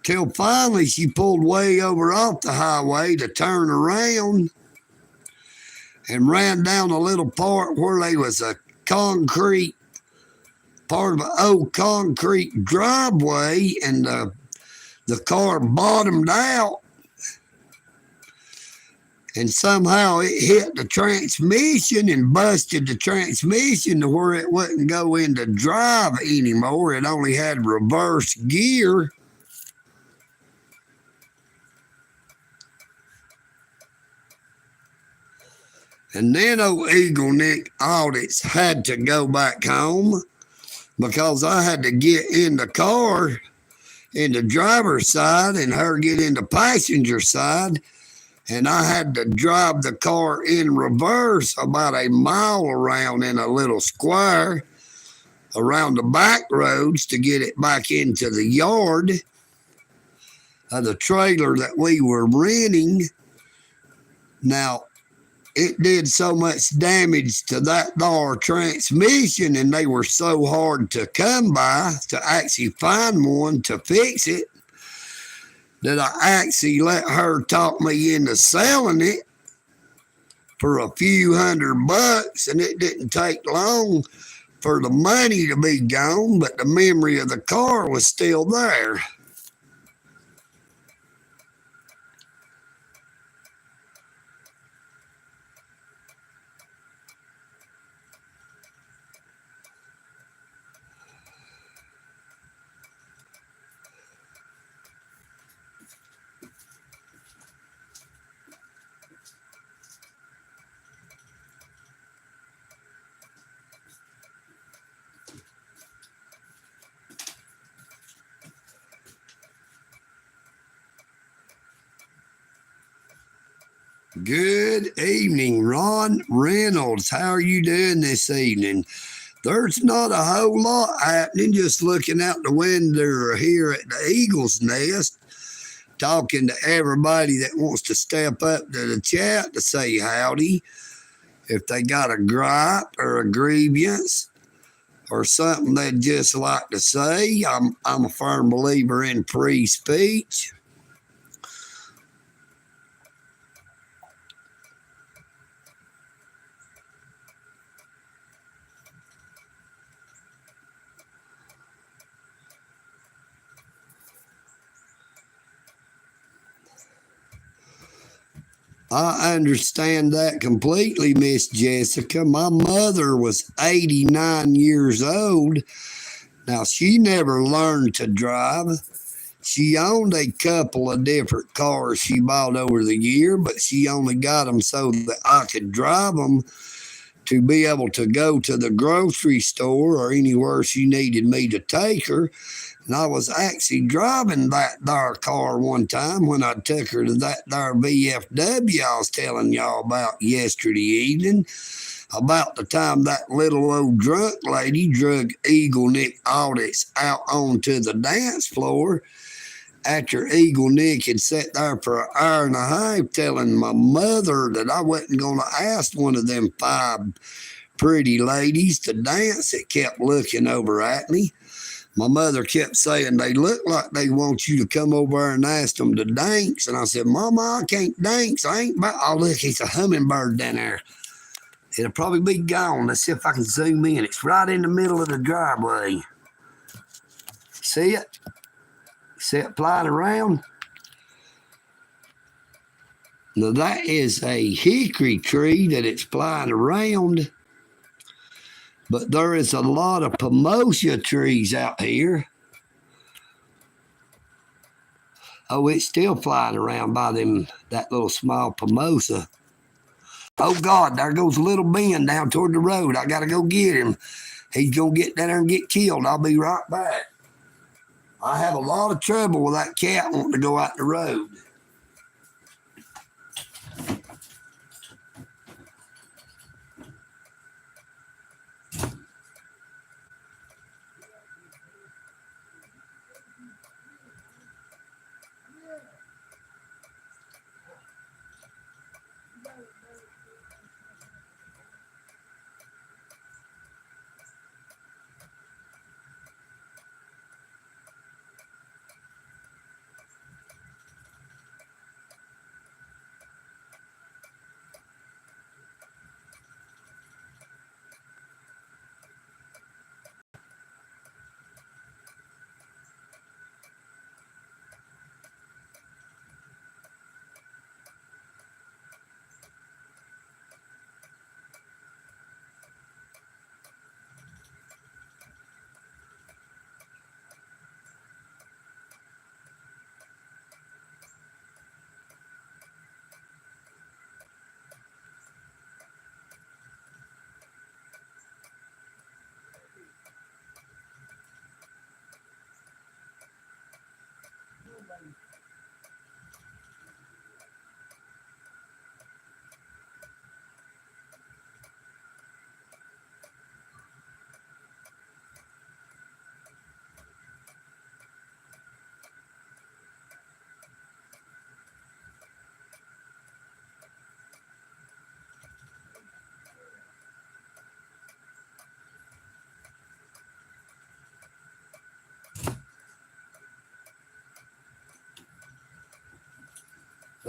till finally she pulled way over off the highway to turn around and ran down a little part where there was a concrete, part of an old concrete driveway, and the car bottomed out. And somehow it hit the transmission and busted the transmission to where it wouldn't go into drive anymore. It only had reverse gear. And then old EagleNick Audits had to go back home because I had to get in the car in the driver's side and her get in the passenger side. And I had to drive the car in reverse about a mile around in a little square around the back roads to get it back into the yard of the trailer that we were renting. Now, it did so much damage to that there transmission, and they were so hard to come by to actually find one to fix it, that I actually let her talk me into selling it for a few $100, and it didn't take long for the money to be gone, but the memory of the car was still there. Good evening, Ron Reynolds. How are you doing this evening? There's not a whole lot happening, just looking out the window here at the Eagle's Nest, talking to everybody that wants to step up to the chat to say howdy. If they got a gripe or a grievance or something they'd just like to say, I'm a firm believer in free speech. I understand that completely, Miss Jessica. My mother was 89 years old. Now, she never learned to drive. She owned a couple of different cars she bought over the year, but she only got them so that I could drive them to be able to go to the grocery store or anywhere she needed me to take her. And I was actually driving that there car one time when I took her to that there VFW I was telling y'all about yesterday evening, about the time that little old drunk lady drug EagleNick Audits out onto the dance floor after EagleNick had sat there for an hour and a half telling my mother that I wasn't going to ask one of them 5 pretty ladies to dance that kept looking over at me. My mother kept saying, they look like they want you to come over and ask them to dance. And I said, Mama, I can't dance. I ain't about, oh, look, it's a hummingbird down there. It'll probably be gone. Let's see if I can zoom in. It's right in the middle of the driveway. See it? See it flying around? Now, that is a hickory tree that it's flying around. But there is a lot of pomosia trees out here. Oh, it's still flying around by that little small pomosa. Oh, God, there goes little Ben down toward the road. I got to go get him. He's going to get down there and get killed. I'll be right back. I have a lot of trouble with that cat wanting to go out the road.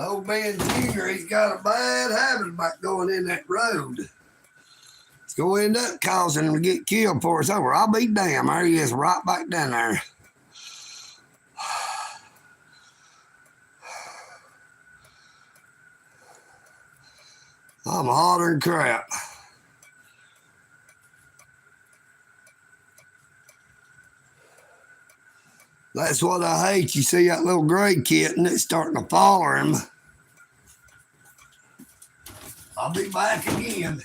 Old man Junior, he's got a bad habit about going in that road. It's going to end up causing him to get killed before it's over. I'll be damned. There he is, right back down there. I'm hotter than crap. That's what I hate. You see that little gray kitten that's starting to follow him. I'll be back again.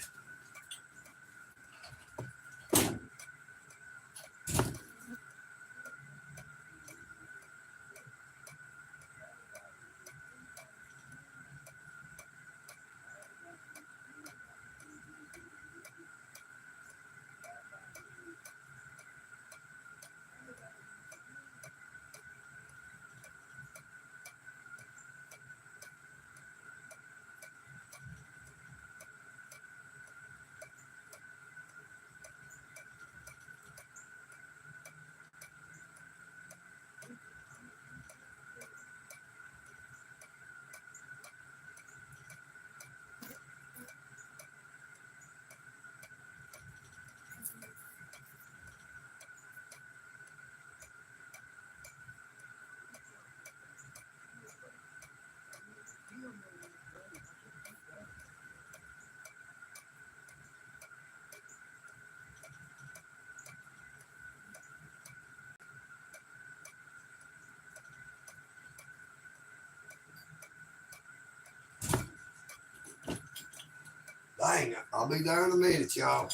Dang it. I'll be there in a minute, y'all.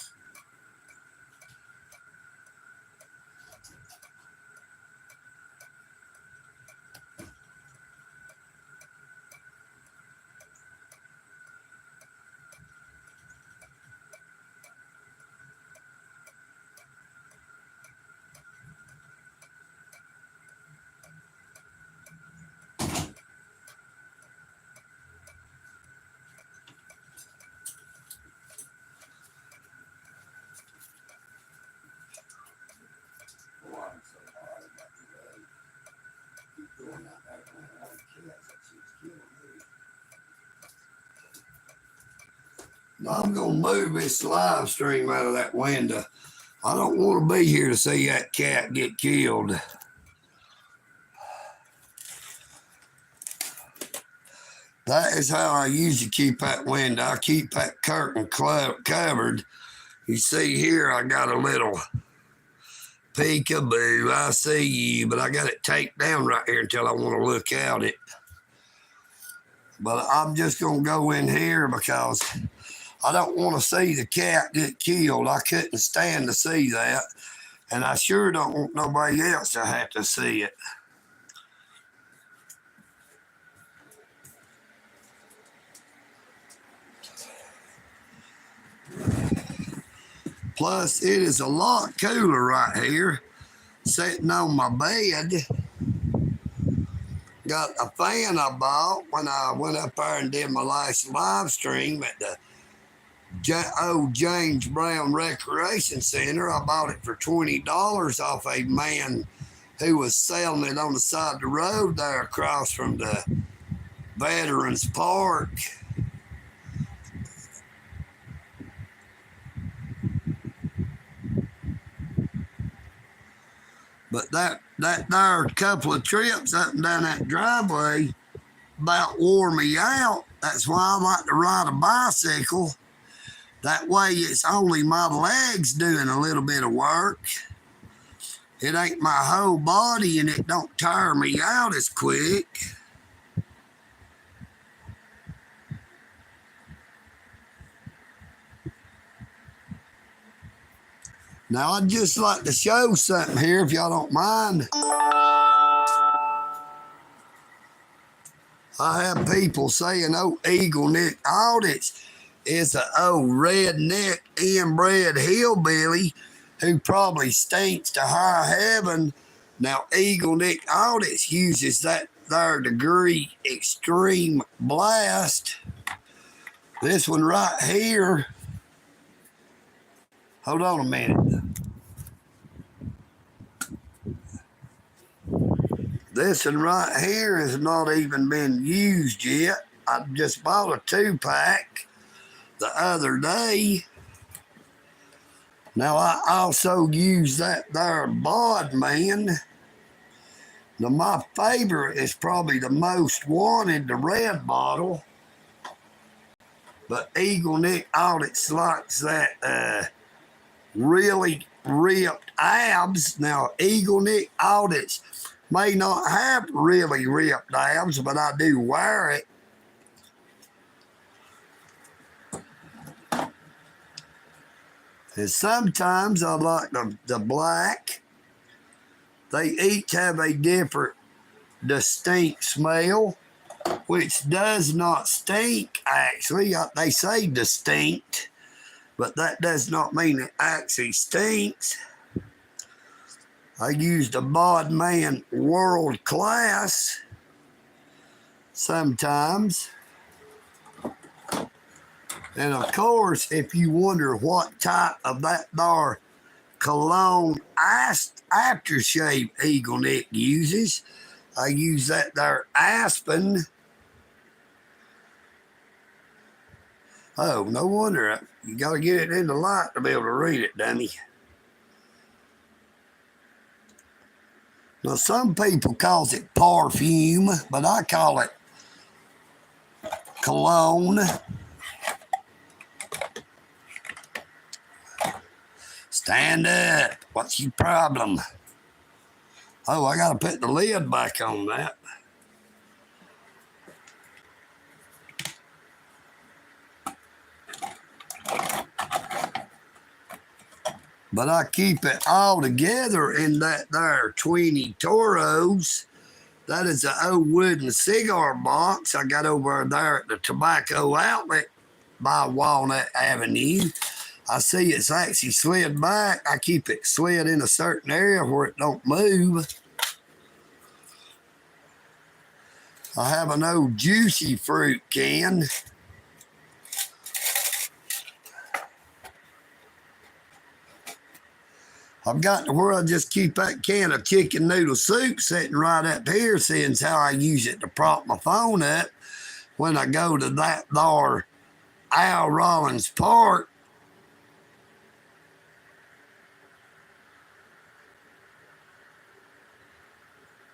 I'm going to move this live stream out of that window. I don't want to be here to see that cat get killed. That is how I usually keep that window. I keep that curtain covered. You see here, I got a little peekaboo. I see you, but I got it taped down right here until I want to look out it. But I'm just going to go in here because I don't want to see the cat get killed. I couldn't stand to see that. And I sure don't want nobody else to have to see it. Plus, it is a lot cooler right here, sitting on my bed. Got a fan I bought when I went up there and did my last live stream at the old James Brown Recreation Center. I bought it for $20 off a man who was selling it on the side of the road there across from the Veterans Park. But that there couple of trips up and down that driveway about wore me out. That's why I like to ride a bicycle. That way it's only my legs doing a little bit of work. It ain't my whole body and it don't tire me out as quick. Now, I'd just like to show something here, if y'all don't mind. I have people saying, oh, EagleNick Audits is an old redneck, inbred hillbilly who probably stinks to high heaven. Now, EagleNick Audits uses that there degree extreme blast. This one right here. Hold on a minute. This one right here has not even been used yet. I just bought a 2-pack the other day. Now, I also use that there Bod Man. Now, my favorite is probably the most wanted, the red bottle. But EagleNick Audits likes that really ripped abs. Now, EagleNick Audits may not have really ripped abs, but I do wear it. And sometimes I like the black. They each have a different distinct smell, which does not stink, actually. They say distinct, but that does not mean it actually stinks. I used a Bod Man World Class sometimes. And of course, if you wonder what type of that there cologne aftershave EagleNick uses, I use that there Aspen. Oh, no wonder. You got to get it in the light to be able to read it, dummy. Now, some people calls it perfume, but I call it cologne. Stand up. What's your problem? Oh, I got to put the lid back on that. But I keep it all together in that there 20 Toros. That is an old wooden cigar box I got over there at the tobacco outlet by Walnut Avenue. I see it's actually slid back. I keep it slid in a certain area where it don't move. I have an old juicy fruit can. I've got to where I just keep that can of chicken noodle soup sitting right up here, seeing how I use it to prop my phone up when I go to that there Al Rollins Park.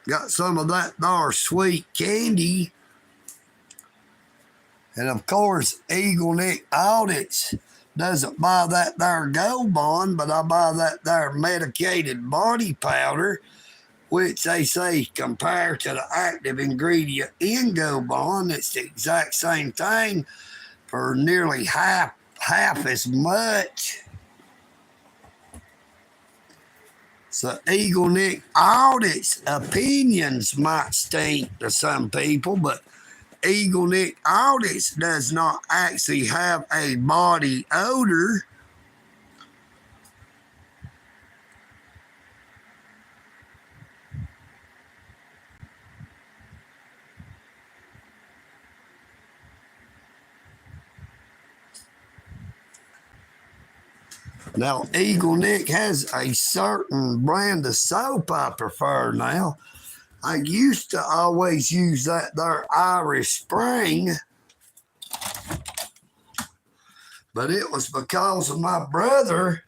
Got some of that there sweet candy. And of course, EagleNick Audits doesn't buy that there Gold Bond, but I buy that there medicated body powder, which they say compared to the active ingredient in Gold Bond, it's the exact same thing for nearly half as much. So EagleNick Audits opinions might stink to some people, but EagleNick Audits does not actually have a body odor. Now, EagleNick has a certain brand of soap I prefer now. I used to always use that there Irish Spring, but it was because of my brother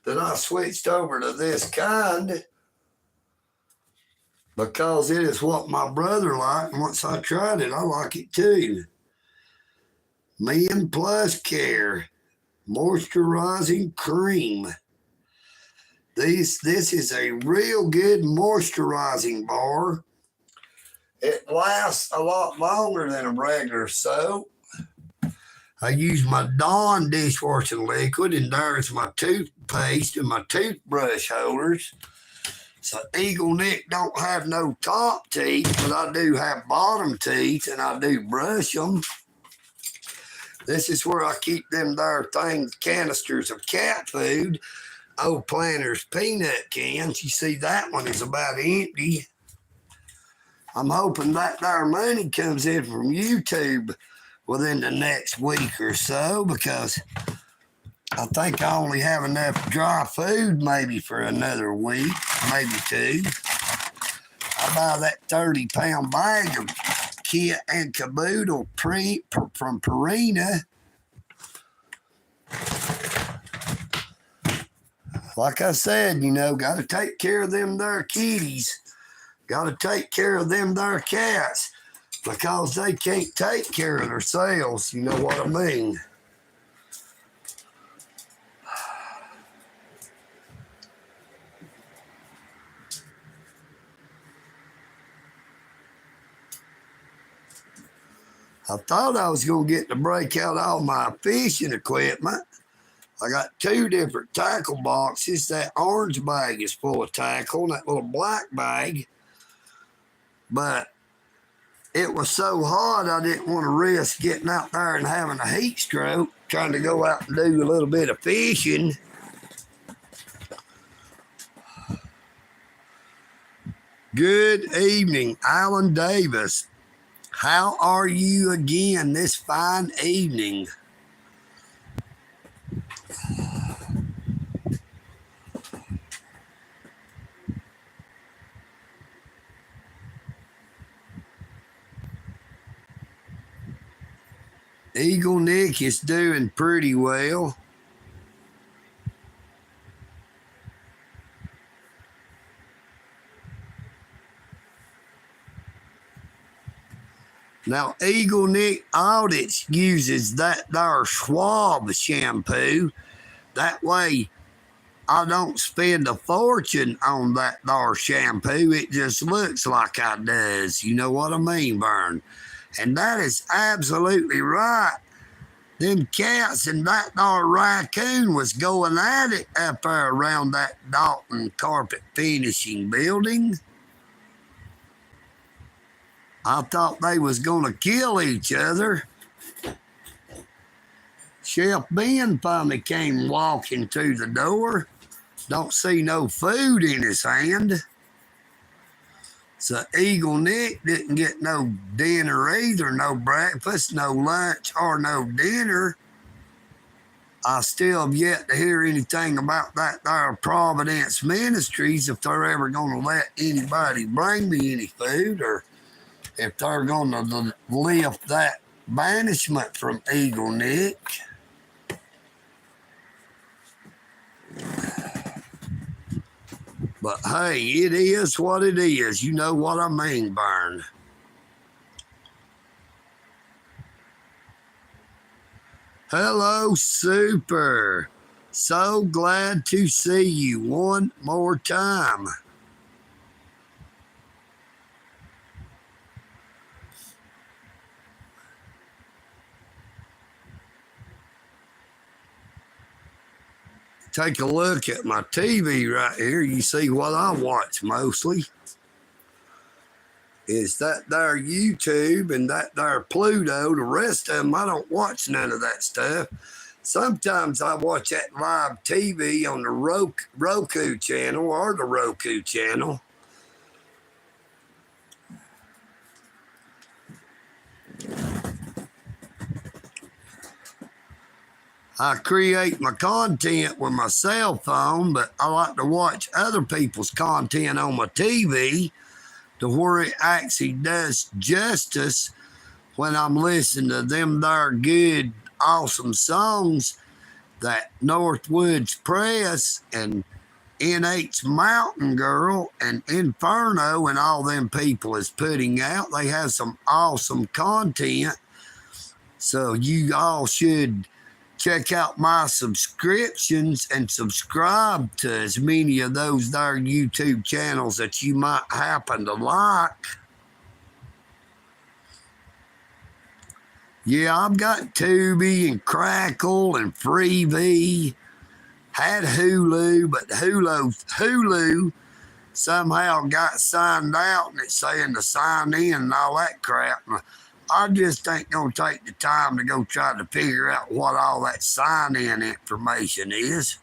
that I switched over to this kind, because it is what my brother liked, and once I tried it, I like it too. Men Plus Care Moisturizing Cream. This is a real good moisturizing bar. It lasts a lot longer than a regular soap. I use my Dawn dishwashing liquid, and there's my toothpaste and my toothbrush holders. So EagleNick don't have no top teeth, but I do have bottom teeth, and I do brush them. This is where I keep them there things, canisters of cat food. Old Planter's peanut cans. You see, that one is about empty. I'm hoping that there money comes in from YouTube within the next week or so, because I think I only have enough dry food maybe for another week, maybe two. I buy that 30-pound bag of kit and caboodle from Purina. Like I said, got to take care of them there kitties. Got to take care of them there cats because they can't take care of themselves. You know what I mean? I thought I was going to get to break out all my fishing equipment. I got 2 different tackle boxes. That orange bag is full of tackle, and that little black bag. But it was so hot, I didn't want to risk getting out there and having a heat stroke, trying to go out and do a little bit of fishing. Good evening, Alan Davis. How are you again this fine evening? EagleNick is doing pretty well. Now, EagleNick Audits uses that there Schwab shampoo. That way, I don't spend a fortune on that there shampoo. It just looks like I does. You know what I mean, Vern? And that is absolutely right. Them cats and that there raccoon was going at it up there around that Dalton carpet finishing building. I thought they was going to kill each other. Chef Ben finally came walking through the door. Don't see no food in his hand. So EagleNick didn't get no dinner either, no breakfast, no lunch, or no dinner. I still have yet to hear anything about that there Providence Ministries, if they're ever going to let anybody bring me any food, or if they're going to lift that banishment from EagleNick. But hey, it is what it is. You know what I mean, Vern. Hello, Super. So glad to see you one more time. Take a look at my TV right here. You see what I watch mostly. Is that there YouTube and that there Pluto. The rest of them, I don't watch none of that stuff. Sometimes I watch that live TV on the Roku channel or the Roku channel. I create my content with my cell phone, but I like to watch other people's content on my TV to where it actually does justice when I'm listening to them there good, awesome songs that Northwoods Press and NH Mountain Girl and Inferno and all them people is putting out. They have some awesome content. So you all should check out my subscriptions and subscribe to as many of those there YouTube channels that you might happen to like. Yeah, I've got Tubi and Crackle and Freevee. Had Hulu, but Hulu somehow got signed out and it's saying to sign in and all that crap. I just ain't going to take the time to go try to figure out what all that sign-in information is.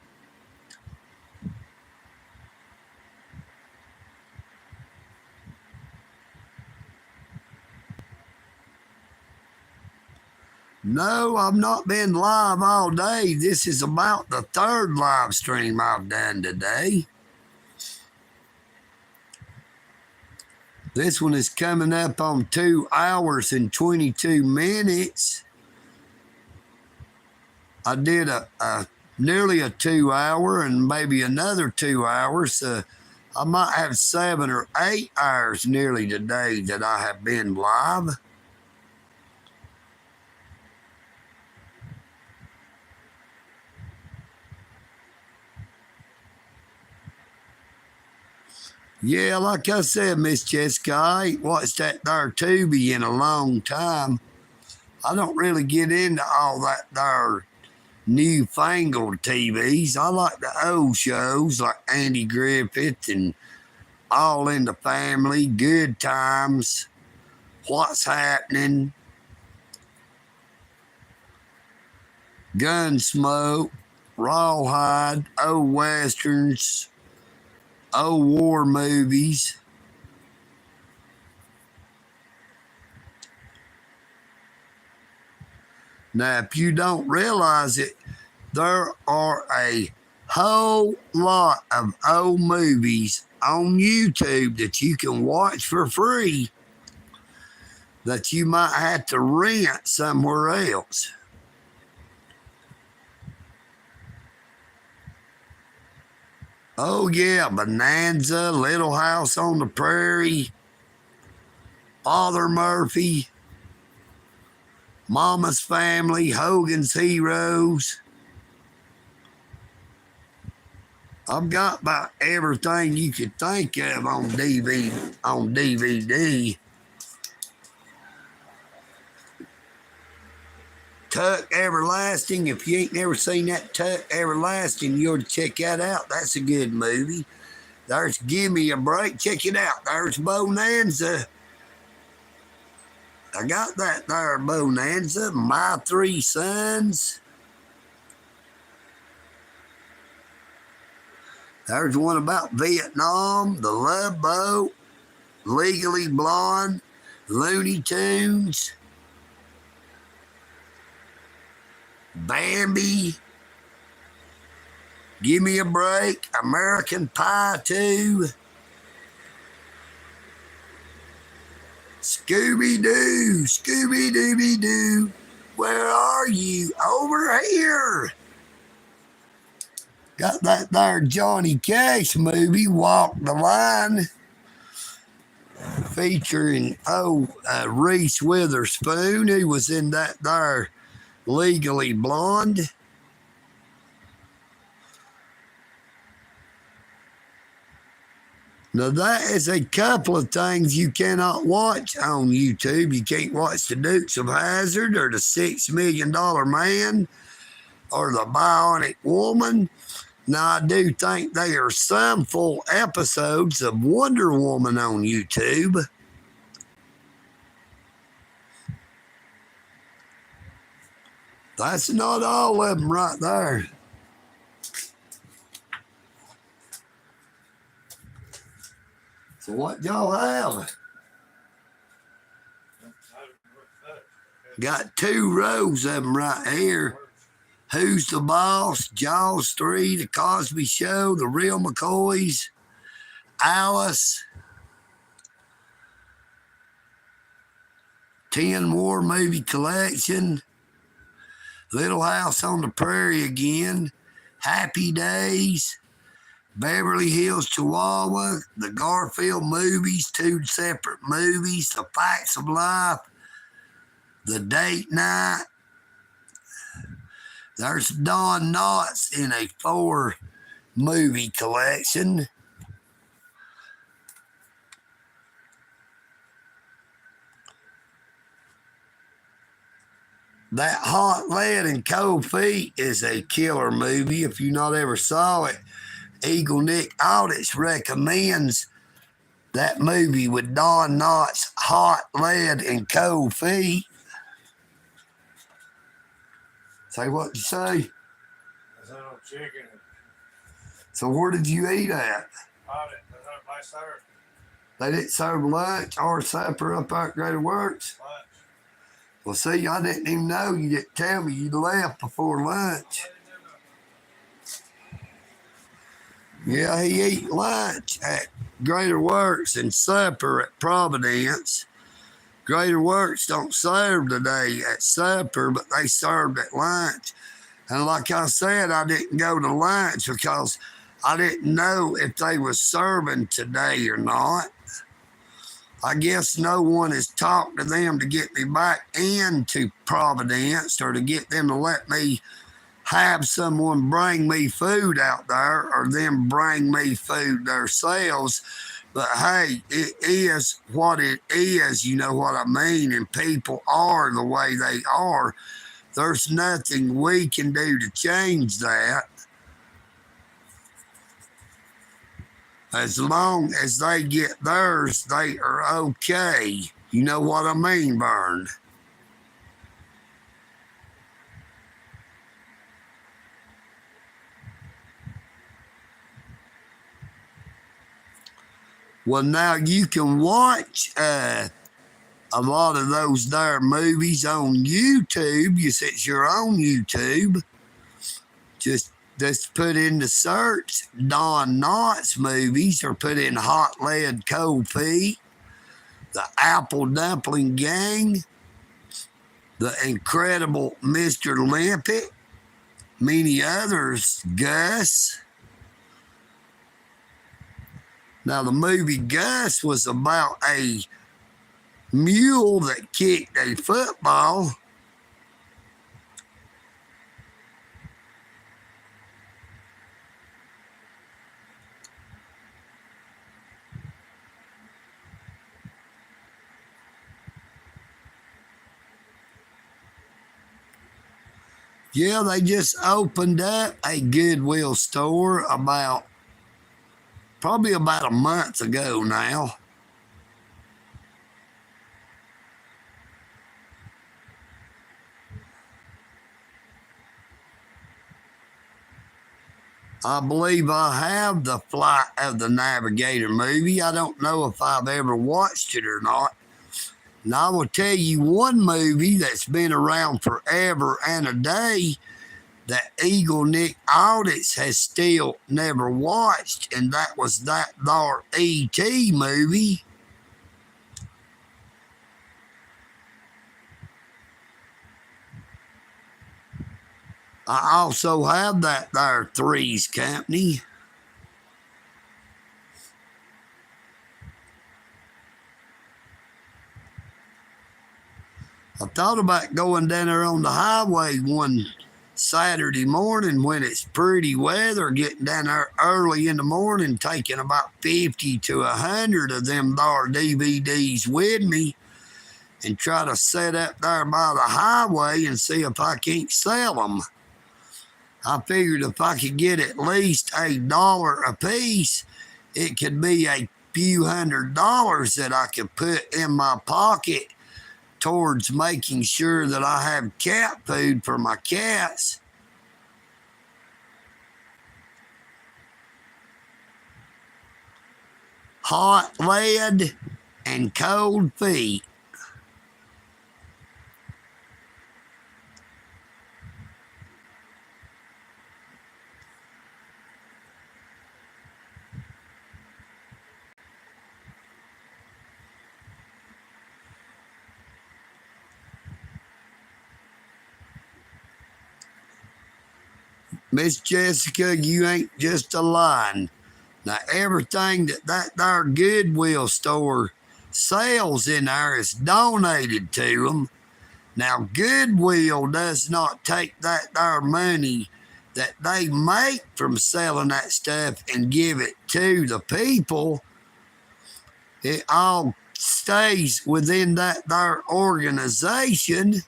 No, I've not been live all day. This is about the 3rd live stream I've done today. This one is coming up on 2 hours and 22 minutes. I did a nearly a 2 hour and maybe another 2 hours. I might have 7 or 8 hours nearly today that I have been live. Yeah, like I said, Miss Jessica, I ain't watched that there Tubi in a long time. I don't really get into all that there newfangled TVs. I like the old shows like Andy Griffith and All in the Family, Good Times, What's Happening, Gunsmoke, Rawhide, old westerns, old war movies. Now, if you don't realize it, there are a whole lot of old movies on YouTube that you can watch for free that you might have to rent somewhere else. Oh, yeah, Bonanza, Little House on the Prairie, Father Murphy, Mama's Family, Hogan's Heroes. I've got about everything you could think of on DVD. Tuck Everlasting. If you ain't never seen that Tuck Everlasting, you ought to check that out. That's a good movie. There's Give Me a Break. Check it out. There's Bonanza. I got that there, Bonanza. My Three Sons. There's one about Vietnam, The Love Boat, Legally Blonde, Looney Tunes, Bambi, Give Me a Break, American Pie 2, Scooby-Doo, Scooby-Dooby-Doo, where are you? Over here. Got that there Johnny Cash movie, Walk the Line, featuring Reese Witherspoon, who was in that there Legally Blonde. Now that is a couple of things you cannot watch on YouTube. You can't watch the Dukes of Hazzard or the $6 Million Man or the Bionic Woman. Now, I do think there are some full episodes of Wonder Woman on YouTube. That's not all of them right there. So what y'all have? Got 2 rows of them right here. Who's the Boss, Jaws 3, The Cosby Show, The Real McCoys, Alice, 10 War Movie Collection, Little House on the Prairie again, Happy Days, Beverly Hills, Chihuahua, the Garfield movies, 2 separate movies, The Facts of Life, The Date Night. There's Don Knotts in a 4 movie collection. That Hot Lead and Cold Feet is a killer movie. If you not ever saw it, EagleNick Audits recommends that movie with Don Knotts, Hot Lead and Cold Feet. Say what you say? I said on chicken. So where did you eat at? Audit. That's not my serve. They didn't serve lunch or supper up there at Greater Works? Lunch. Well, see, I didn't even know. You didn't tell me you left before lunch. Yeah, he eat lunch at Greater Works and supper at Providence. Greater Works don't serve today at supper, but they served at lunch. And like I said, I didn't go to lunch because I didn't know if they was serving today or not. I guess no one has talked to them to get me back into Providence or to get them to let me have someone bring me food out there or them bring me food themselves. But hey, it is what it is, you know what I mean? And people are the way they are. There's nothing we can do to change that. As long as they get theirs, they are okay. You know what I mean, Vern? Well, now you can watch a lot of those there movies on YouTube. Since you're on YouTube, just put in the search Don Knotts movies or put in Hot Lead Cold Feet, The Apple Dumpling Gang, The Incredible Mr. Limpet, many others, Gus. Now, the movie Gus was about a mule that kicked a football. Yeah, they just opened up a Goodwill store probably about a month ago now. I believe I have the Flight of the Navigator movie. I don't know if I've ever watched it or not. And I will tell you one movie that's been around forever and a day that EagleNick Audits has still never watched, and that was that there E.T. movie. I also have that there Three's Company. I thought about going down there on the highway one Saturday morning when it's pretty weather, getting down there early in the morning, taking about 50 to 100 of them there DVDs with me and try to set up there by the highway and see if I can't sell them. I figured if I could get at least $1 a piece, it could be a few $100s that I could put in my pocket towards making sure that I have cat food for my cats. Hot Lead and Cold Feet. Miss Jessica, you ain't just a line. Now, everything that there Goodwill store sells in there is donated to them. Now, Goodwill does not take that there money that they make from selling that stuff and give it to the people. It all stays within that there organization.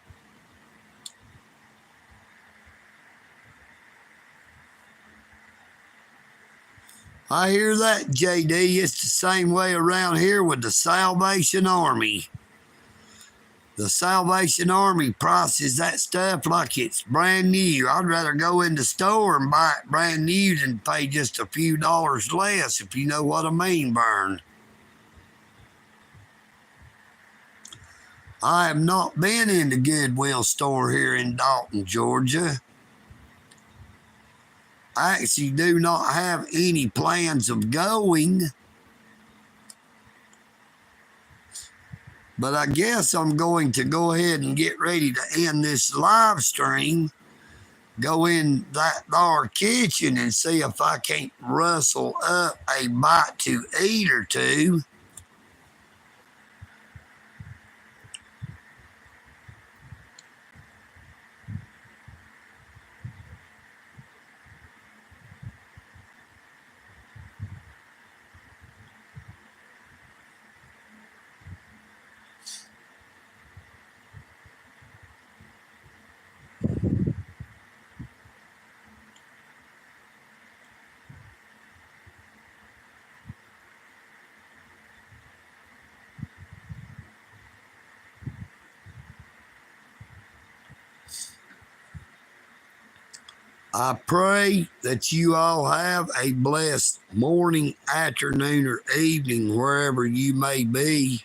I hear that, JD. It's the same way around here with the Salvation Army. The Salvation Army prices that stuff like it's brand new. I'd rather go in the store and buy it brand new than pay just a few dollars less, if you know what I mean, Vern. I have not been in the Goodwill store here in Dalton, Georgia. I actually do not have any plans of going. But I guess I'm going to go ahead and get ready to end this live stream. Go in that there kitchen and see if I can't rustle up a bite to eat or two. I pray that you all have a blessed morning, afternoon, or evening, wherever you may be.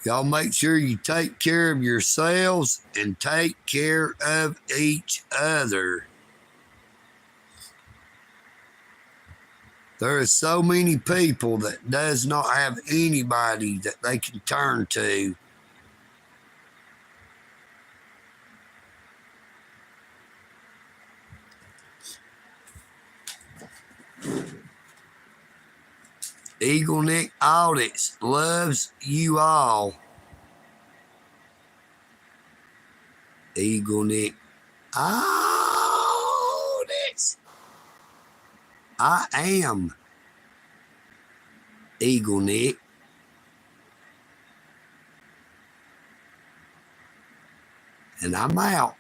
Y'all make sure you take care of yourselves and take care of each other. There are so many people that does not have anybody that they can turn to. EagleNick Audits loves you all. EagleNick Audits. I am EagleNick. And I'm out.